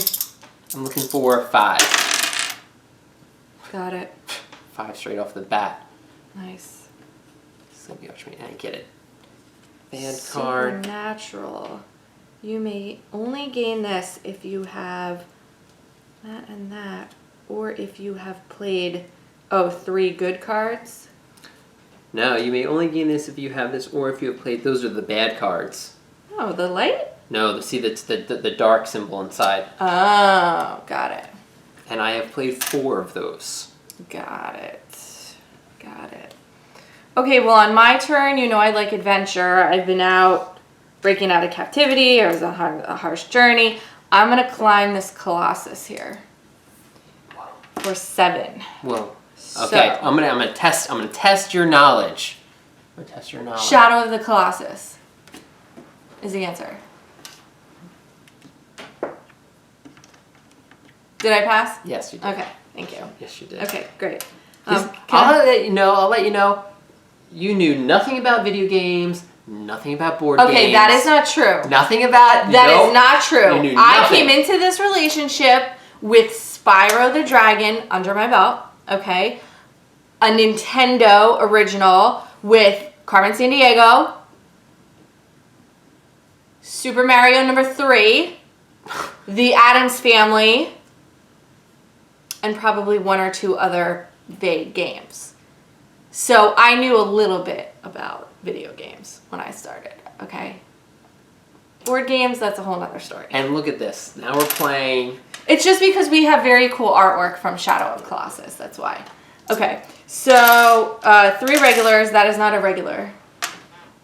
I'm looking for 5. Got it. 5 straight off the bat. Nice. Slay the Archmage. I get it. Band card. Supernatural. You may only gain this if you have that and that, or if you have played, 3 good cards. No, you may only gain this if you have this, or if you have played. Those are the bad cards. Oh, the light? No, see that's the dark symbol inside. Oh, got it. And I have played 4 of those. Got it. Got it. Okay, well, on my turn, you know I like adventure. I've been out breaking out of captivity. It was a harsh journey. I'm going to climb this Colossus here. For 7. Whoa. So, Okay, I'm gonna test your knowledge. I'm gonna test your knowledge. Shadow of the Colossus is the answer. Did I pass? Yes, you did. Okay, thank you. Yes, you did. Okay, great. I'll let you know. You knew nothing about video games, nothing about board games. Okay, that is not true. Nothing about That is not true. You knew I nothing. came into this relationship with Spyro the Dragon under my belt, okay? A Nintendo original with Carmen Sandiego, Super Mario number 3, The Addams Family, and probably 1 or 2 other vague games. So I knew a little bit about video games when I started, okay? Board games, that's a whole other story. And look at this. Now we're playing. It's just because we have very cool artwork from Shadow of Colossus, that's why. Okay, so 3 regulars, that is not a regular.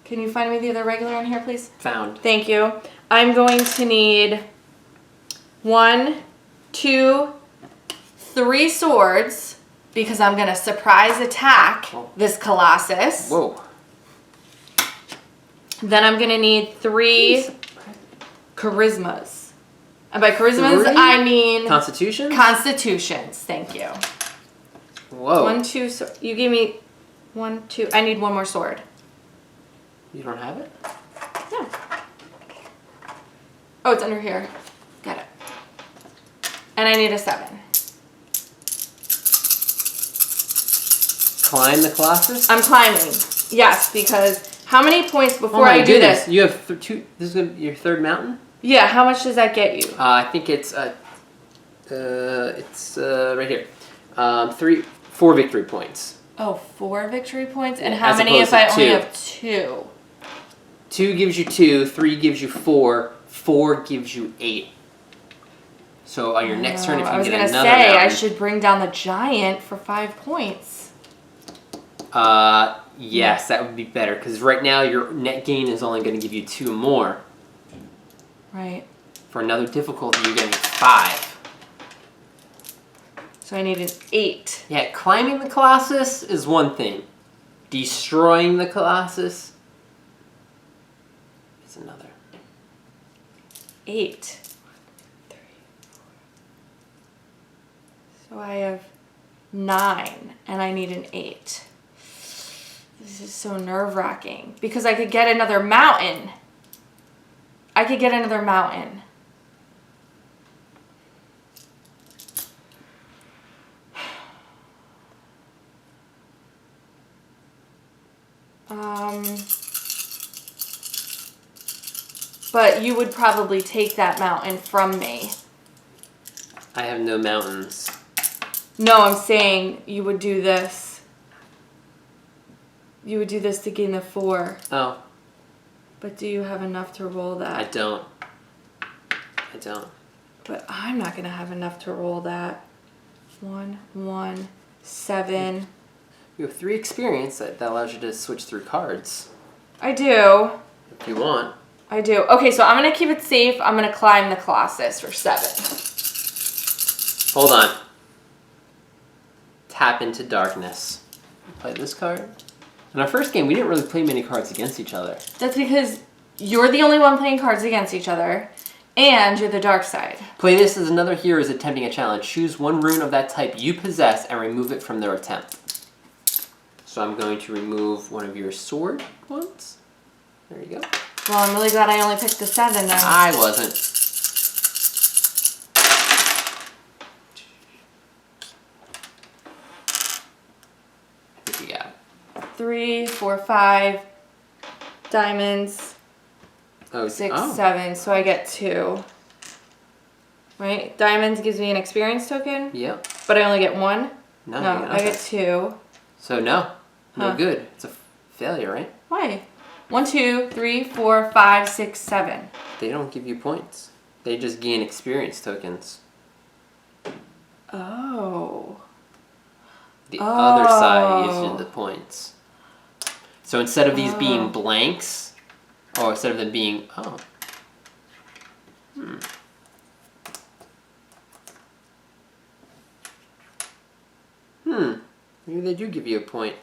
Can you find me the other regular on here, please? Found. Thank you. I'm going to need 1, 2, 3 swords because I'm going to surprise attack this Colossus. Whoa. Then I'm going to need 3 charismas. And by charismas, 3? I mean... Constitution? Constitutions. Thank you. Whoa. 1, 2, you gave me 1, 2. I need 1 more sword. You don't have it? No. Oh, it's under here. Got it. And I need a 7. Climb the Colossus? I'm climbing. Yes, because how many points before Oh my I do goodness. this? You have 2. This is your 3rd mountain? Yeah, how much does that get you? I think it's right here. 3 4 victory points. Oh, 4 victory points? And Yeah, how as many if I opposed to only 2. have 2? 2 gives you 2, 3 gives you 4, 4 gives you 8. So on your next turn, if you I was get gonna another say I mountain, should bring down the giant for 5 points. yes, that would be better because right now your net gain is only going to give you 2 more. Right. For another difficulty, you're getting 5. So I need an 8. Yeah, climbing the Colossus is one thing. Destroying the Colossus is another. 8. 3, 4. So I have 9, and I need an 8. This is so nerve-wracking because I could get another mountain. I could get another mountain. But you would probably take that mountain from me. I have no mountains. No, I'm saying you would do this. You would do this to gain the 4. Oh, But do you have enough to roll that? I don't. I don't. But I'm not going to have enough to roll that. 1, 1, 7. You have 3 experience that allows you to switch through cards I do. if you want. I do. Okay, so I'm going to keep it safe. I'm going to climb the Colossus for 7. Hold on. Tap into darkness. Play this card. In our first game, we didn't really play many cards against each other. That's because you're the only one playing cards against each other, and you're the dark side. Play this as another hero is attempting a challenge. Choose one rune of that type you possess and remove it from their attempt. So I'm going to remove one of your sword ones. There you go. Well, I'm really glad I only picked the 7 then. I wasn't. What you got? 3, 4, 5 diamonds. Oh, 6, oh. 7. So I get 2. Right? Diamonds gives me an experience token, Yep. but I only get 1. No, No, you get I get nothing. 2. So no. No Huh. good. It's a failure, right? Why? 1, 2, 3, 4, 5, 6, 7. They don't give you points. They just gain experience tokens. Oh. The other side gives you Oh. the points. So instead of these being blanks, or instead of them being, maybe they do give you a point.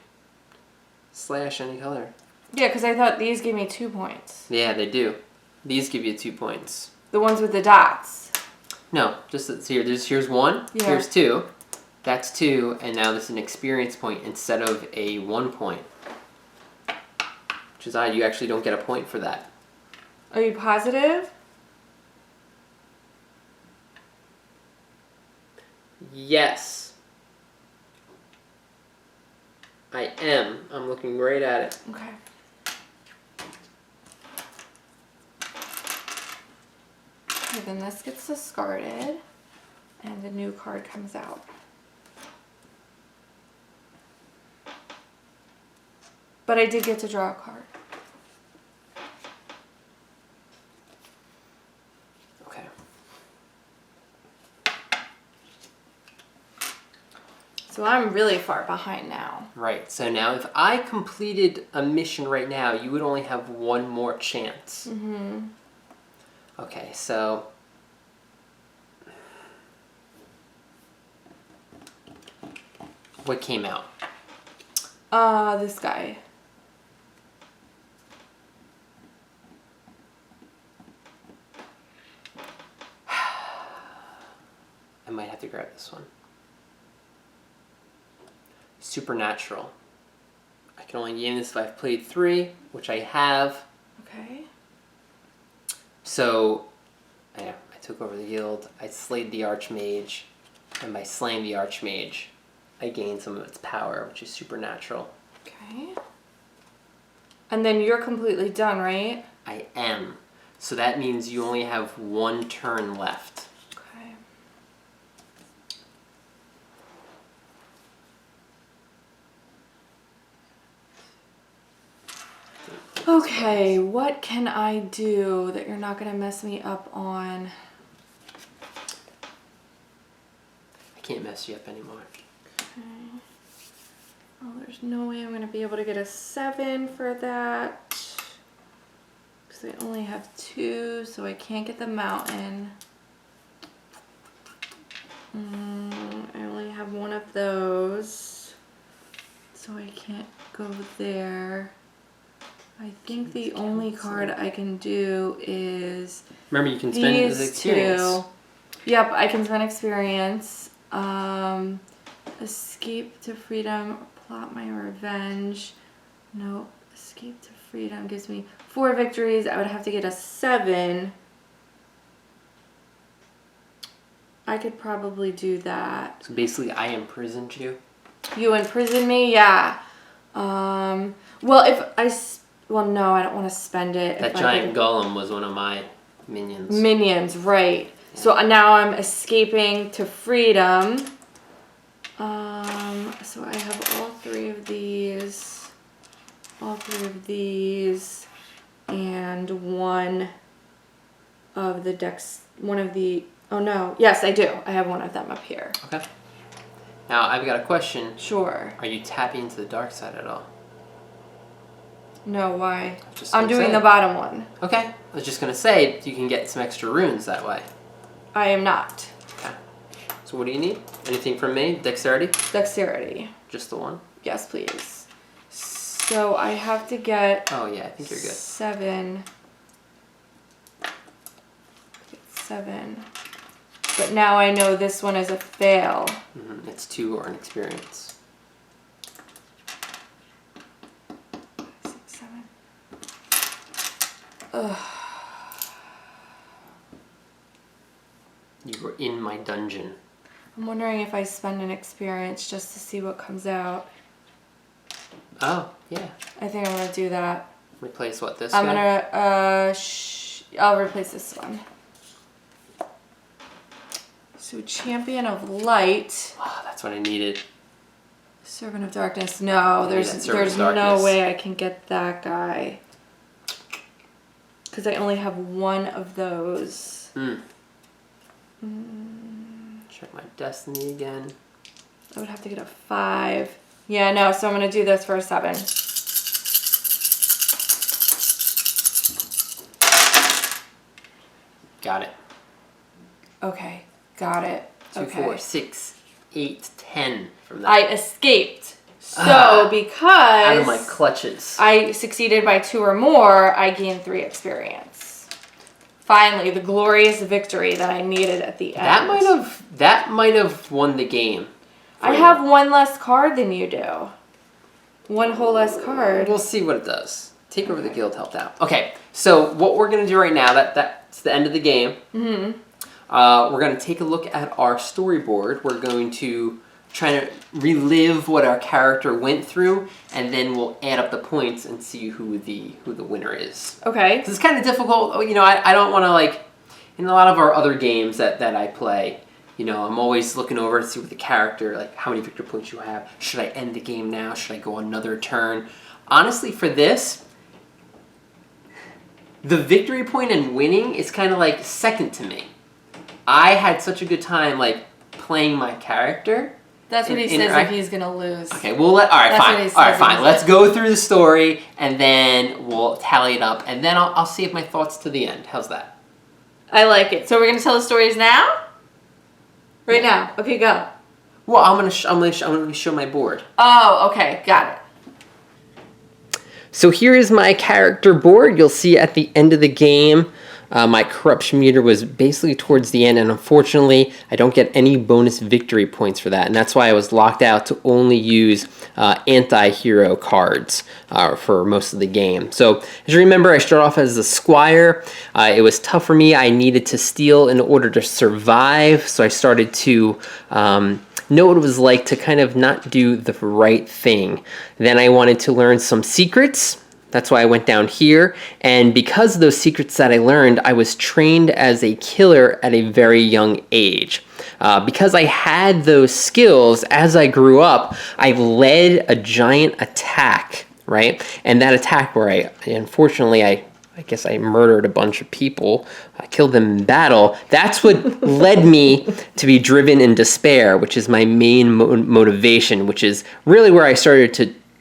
Slash any color. Yeah, because I thought these gave me 2 points. Yeah, they do. These give you 2 points. The ones with the dots. No, just let's here. Here's 1. Yeah. Here's 2. That's 2, and now this is an experience point instead of a 1 point. Which is odd. You actually don't get a point for that. Are you positive? Yes. I am. I'm looking right at it. Okay. Okay, then this gets discarded, and a new card comes out. But I did get to draw a card. Okay. So I'm really far behind now. Right. So now if I completed a mission right now, you would only have 1 more chance. Mm-hmm. Okay, so what came out? This guy. I might have to grab this one. Supernatural. I can only gain this if I've played 3, which I have. Okay. So, yeah, I took over the guild. I slayed the Archmage, and by slaying the Archmage, I gained some of its power, which is supernatural. Okay. And then you're completely done, right? I am. So that means you only have 1 turn left. Okay. Okay, what can I do that you're not going to mess me up on? I can't mess you up anymore. Okay. Oh, there's no way I'm going to be able to get a 7 for that. Because I only have 2, so I can't get the mountain. I only have 1 of those. So I can't go there. I think the only card I can do is... Remember, you can spend the experience. Yep, I can spend experience. Escape to freedom, plot my revenge. Nope. Escape to freedom gives me 4 victories. I would have to get a 7. I could probably do that. So basically, I imprisoned you. You imprison me? Yeah. Well, if I... Well, no, I don't want to spend it. That giant golem was one of my minions. Minions, right. Yeah. So now I'm escaping to freedom. So I have all 3 of these. All 3 of these. And 1 of the decks. 1 of the... Oh, no. Yes, I do. I have 1 of them up here. Okay. Now, I've got a question. Sure. Are you tapping into the dark side at all? No, why? I'm doing the bottom one. Okay. I was just going to say, you can get some extra runes that way. I am not. Okay. So what do you need? Anything from me? Dexterity? Dexterity. Just the 1? Yes, please. So I have to get... Oh, yeah. I think you're good. 7. Get 7. But now I know this one is a fail. Mm-hmm. It's 2 or an experience. 6, 7. Ugh. You were in my dungeon. I'm wondering if I spend an experience just to see what comes out. Oh, yeah. I think I'm gonna do that. Replace what, this I'm guy? gonna, I'll replace this one. So Champion of Light. Oh, that's what I needed. Servant of Darkness. No, there's darkness. no way I can get that guy. Because I only have 1 of those. Check my destiny again. I would have to get a 5. Yeah, no, so I'm going to do this for a 7. Got it. Okay, got it. 2, okay. 4, 6, 8, 10 from that. I escaped. So because... Out of my clutches. I succeeded by 2 or more, I gained 3 experience. Finally, the glorious victory that I needed at the end. That might have won the game. I have 1 less card than you do. 1 whole less card. We'll see what it does. Take over the guild helped out. Okay, so what we're going to do right now, that's the end of the game. We're going to take a look at our storyboard. We're going to try to relive what our character went through, and then we'll add up the points and see who the winner is. Okay. Because it's kind of difficult. You know, I don't want to, like, in a lot of our other games that I play, you know, I'm always looking over to see what the character, like, how many victory points you have. Should I end the game now? Should I go another turn? Honestly, for this, the victory point and winning is kind of like second to me. I had such a good time, like, playing my character. That's what he says if he's going to lose. Okay, all right, fine. Let's go through the story, and then we'll tally it up, and then I'll save my thoughts to the end. How's that? I like it. So we're going to tell the stories now? Right now. Okay, go. Well, I'm gonna show my board. Oh, okay. Got it. So here is my character board. You'll see at the end of the game, my corruption meter was basically towards the end, and unfortunately, I don't get any bonus victory points for that, and that's why I was locked out to only use anti-hero cards for most of the game. So, as you remember, I started off as a squire. It was tough for me. I needed to steal in order to survive, so I started to know what it was like to kind of not do the right thing. Then I wanted to learn some secrets. That's why I went down here, and because of those secrets that I learned, I was trained as a killer at a very young age. Because I had those skills, as I grew up, I led a giant attack right? And that attack where unfortunately, I guess I murdered a bunch of people. I killed them in battle. That's what led me to be driven in despair, which is my main motivation, which is really where I started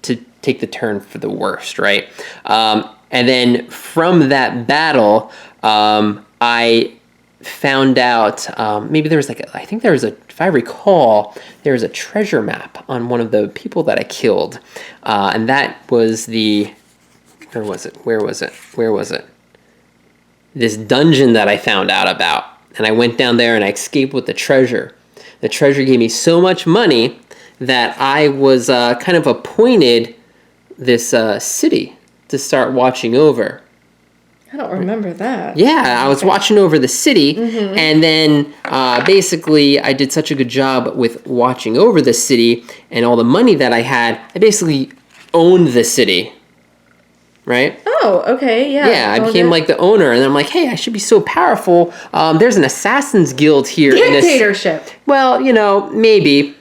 to take the turn for the worst, right? And then from that battle, I found out maybe there was I think there was if I recall, there was a treasure map on one of the people that I killed. And that was where was it? This dungeon that I found out about. And I went down there and I escaped with the treasure. The treasure gave me so much money that I was kind of appointed this city to start watching over. I don't remember that. Yeah, I was watching over the city, and then basically I did such a good job with watching over the city and all the money that I had, I basically owned the city, right? Oh, okay, yeah. Yeah, I became like the owner, and I'm like, hey, I should be so powerful. There's an assassin's guild here. Dictatorship. Well, maybe.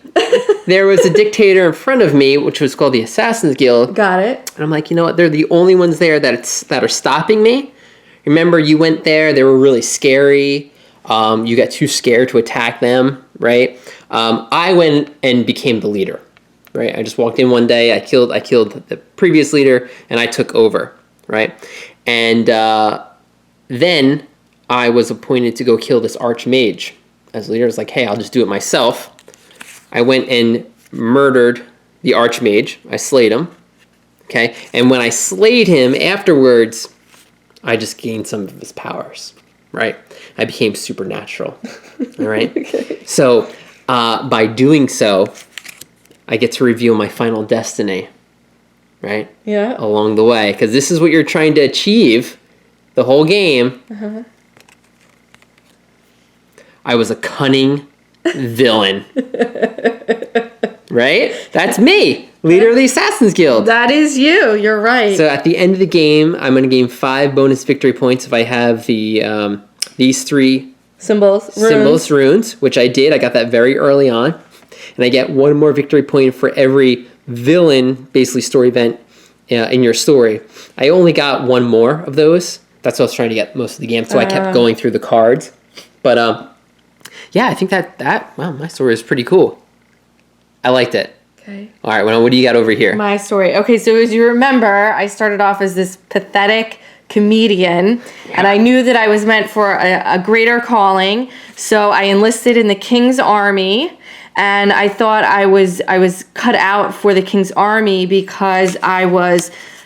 There was a dictator in front of me, which was called the Assassin's Guild. Got it. And I'm like, you know what? They're the only ones there that are stopping me. Remember, you went there. They were really scary. You got too scared to attack them, right? I went and became the leader, right? I just walked in one day. I killed the previous leader, and I took over, right? And then I was appointed to go kill this archmage as leader. I was like, hey, I'll just do it myself. I went and murdered the archmage. I slayed him. Okay? And when I slayed him afterwards, I just gained some of his powers. Right? I became supernatural. All right? Okay. So, by doing so, I get to reveal my final destiny. Right? Yeah. Along the way. Because this is what you're trying to achieve the whole game. Uh-huh. I was a cunning villain. Right? That's me, leader of the Assassin's Guild. That is you. You're right. So at the end of the game, I'm going to gain 5 bonus victory points if I have the these 3 symbols, runes, which I did. I got that very early on. And I get 1 more victory point for every villain, basically story event in your story. I only got 1 more of those. That's what I was trying to get most of the game. So I kept going through the cards. But yeah, I think wow, my story is pretty cool. I liked it. Okay. All right, well, what do you got over here? My story. Okay, so as you remember, I started off as this pathetic comedian, and I knew that I was meant for a greater calling, so I enlisted in the King's Army, and I thought I was cut out for the King's Army because I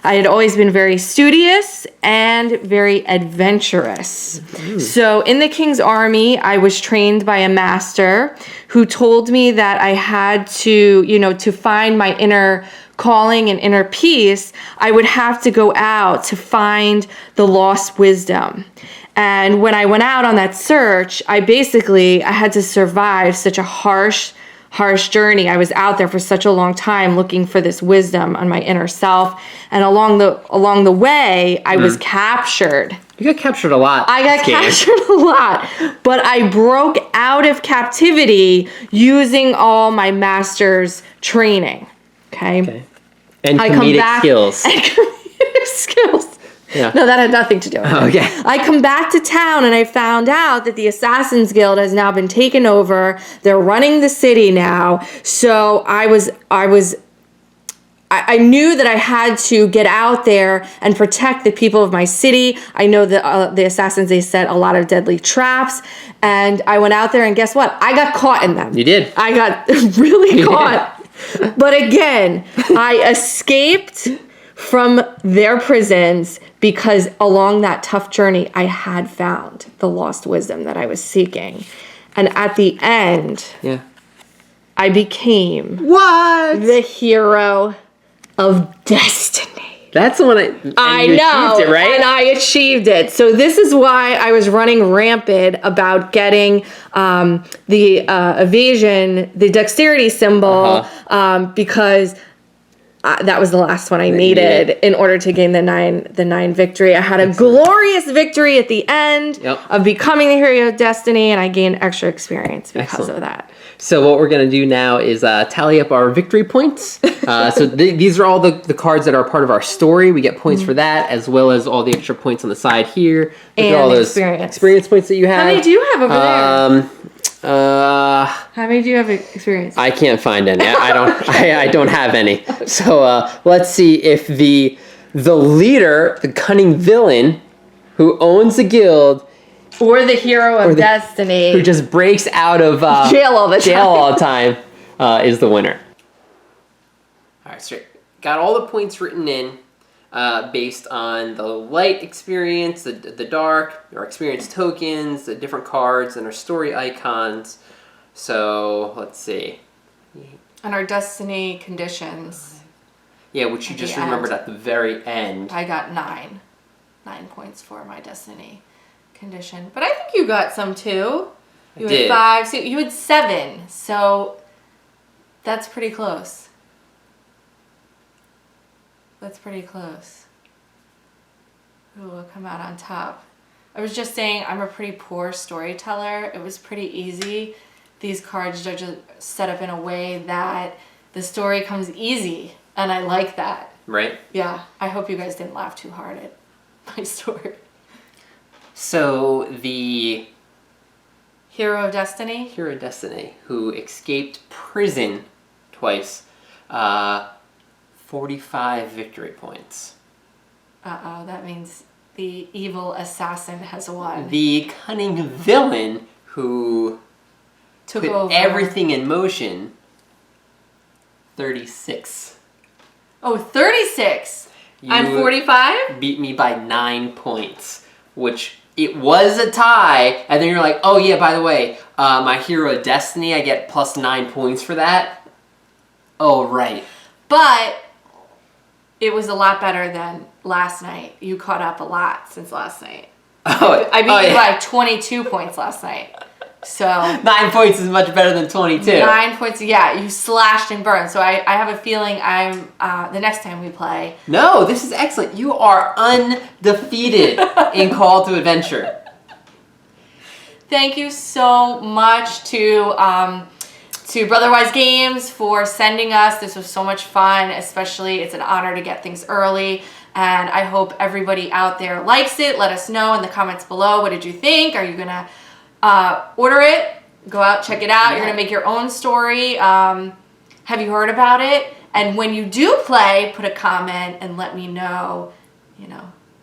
had always been very studious and very adventurous. Mm-hmm. So in the King's Army, I was trained by a master who told me that I had to, to find my inner calling and inner peace, I would have to go out to find the lost wisdom. And when I went out on that search, I had to survive such a harsh journey. I was out there for such a long time looking for this wisdom on my inner self. And along the way, I was captured. You got captured a lot. I got captured a lot. But I broke out of captivity using all my master's training. Okay. And comedic skills. And comedic skills. Yeah. No, that had nothing to do with it. Okay. I come back to town and I found out that the Assassin's Guild has now been taken over. They're running the city now. So I knew that I had to get out there and protect the people of my city. I know that the assassins, they set a lot of deadly traps. And I went out there and guess what? I got caught in them. You did. I got really caught. But again, I escaped from their prisons because along that tough journey, I had found the lost wisdom that I was seeking. And at the end, I became the hero of destiny. That's the one I know, achieved it, right? And I achieved it. So this is why I was running rampant about getting the evasion, the dexterity symbol, because that was the last one I you needed in order to gain the nine victory. I had a glorious victory at the end of becoming the hero of destiny, and I gained extra experience because of that. So what we're going to do now is tally up our victory points. So these are all the cards that are part of our story. We get points for that, as well as all the extra points on the side here. Look and at all those experience points that you have. How many do you have over there? How many do you have experience? I can't find any. I don't have any. So let's see if the leader, the cunning villain, who owns the guild, or the hero of destiny, who just breaks out of jail all the time, is the winner. All right, so got all the points written in based on the light experience, the dark, our experience tokens, the different cards, and our story icons. So let's see. And our destiny conditions. Yeah, which you just remembered at the very end. I got 9 points for my destiny condition, but I think you got some too. You had 5, so you had 7, so that's pretty close. That's pretty close. Ooh, we'll come out on top. I was just saying I'm a pretty poor storyteller. It was pretty easy. These cards are just set up in a way that the story comes easy, and I like that. Right? Yeah, I hope you guys didn't laugh too hard at my story. So the Hero of Destiny? Hero of Destiny, who escaped prison twice, 45 victory points. Uh-oh, that means the evil assassin has won. The cunning villain who took put over everything in motion, 36. Oh, 36! You I'm 45? beat me by 9 points, which it was a tie, and then you're like, oh yeah, by the way, my Hero of Destiny, I get plus 9 points for that. Oh, right. But it was a lot better than last night. You caught up a lot since last night. I beat you by 22 points last night. So 9 points is much better than 22. 9 points, yeah. You slashed and burned. So I have a feeling I'm the next time we play. No, this is excellent. You are undefeated in Call to Adventure. Thank you so much to Brotherwise Games for sending us. This was so much fun, especially it's an honor to get things early. And I hope everybody out there likes it. Let us know in the comments below. What did you think? Are you going to order it? Go out, check it out. You're going to make your own story. Have you heard about it? And when you do play, put a comment and let me know,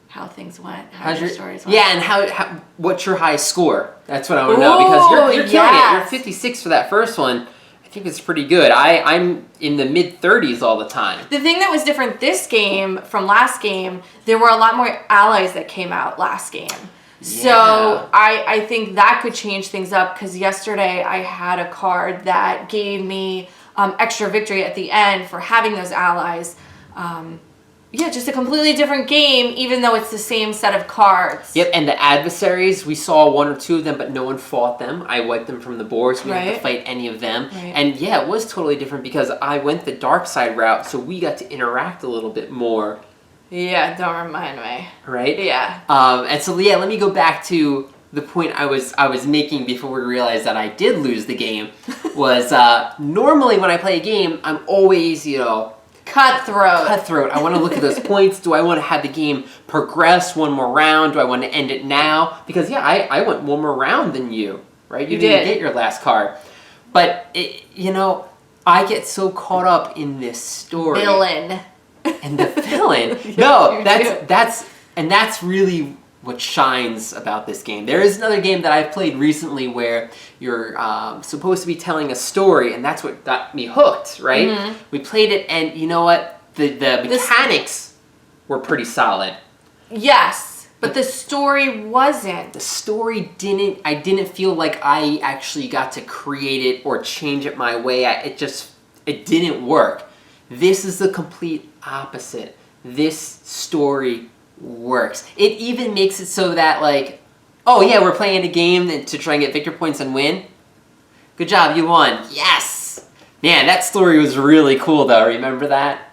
how things went, how your stories went. Yeah, and how what's your high score? That's what I want to know, because you're killing it. You're 56 for that first one. I think it's pretty good. I'm in the mid-30s all the time. The thing that was different this game from last game, there were a lot more allies that came out last game. Yeah. So I think that could change things up, because yesterday I had a card that gave me extra victory at the end for having those allies. Yeah, just a completely different game, even though it's the same set of cards. Yep, and the adversaries, we saw 1 or 2 of them, but no one fought them. I wiped them from the board, so we didn't have to fight any of them. Right. And yeah, it was totally different because I went the dark side route, so we got to interact a little bit more. Yeah, don't remind me. Right? Yeah. And so yeah, let me go back to the point I was making before we realized that I did lose the game. Was normally when I play a game, I'm always, Cutthroat. I want to look at those points. Do I want to have the game progress one more round? Do I want to end it now? Because yeah, I went one more round than you, right? You didn't get your last card. But I get so caught up in this story. Villain. And the villain. No, that's really what shines about this game. There is another game that I've played recently where you're supposed to be telling a story, and that's what got me hooked, right? Mm-hmm. We played it, and you know what? The mechanics were pretty solid. Yes, but the story wasn't. The story I didn't feel like I actually got to create it or change it my way. It didn't work. This is the complete opposite. This story works. It even makes it so that oh yeah, we're playing a game to try and get victory points and win. Good job, you won. Yes! Man, that story was really cool though, remember that?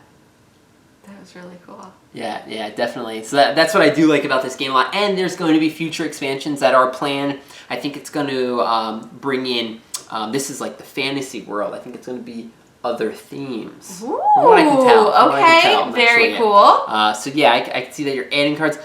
Yeah, definitely. So that's what I do like about this game a lot. And there's going to be future expansions that are planned. I think it's going to bring in, this is like the fantasy world. I think it's going to be other themes. Ooh, from what I can tell. okay, very cool. So yeah, I can see that you're adding cards.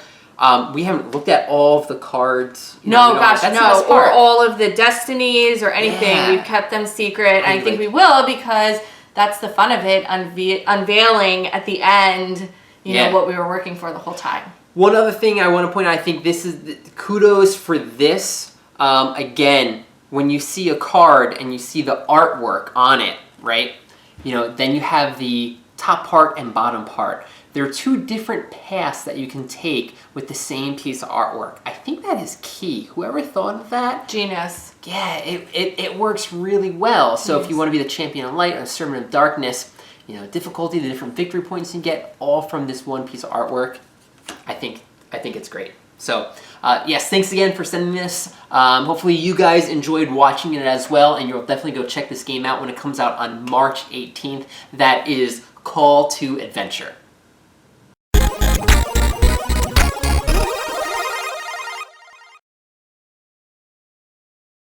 We haven't looked at all of the cards. No, that's the best part. Or all of the destinies or anything. Yeah. We've kept them secret. I think we will because that's the fun of it, unveiling at the end, you know, what we were working for the whole time. One other thing I want to point out, I think this is kudos for this. Again, when you see a card and you see the artwork on it, right? You know, then you have the top part and bottom part. There are two different paths that you can take with the same piece of artwork. I think that is key. Whoever thought of that? Genius. Yeah, it works really well. So if you want to be the champion of light or the servant of darkness, you know, difficulty, the different victory points you get, all from this one piece of artwork. I think it's great. So yes, thanks again for sending this. Hopefully you guys enjoyed watching it as well, and you'll definitely go check this game out when it comes out on March 18th. That is Call to Adventure.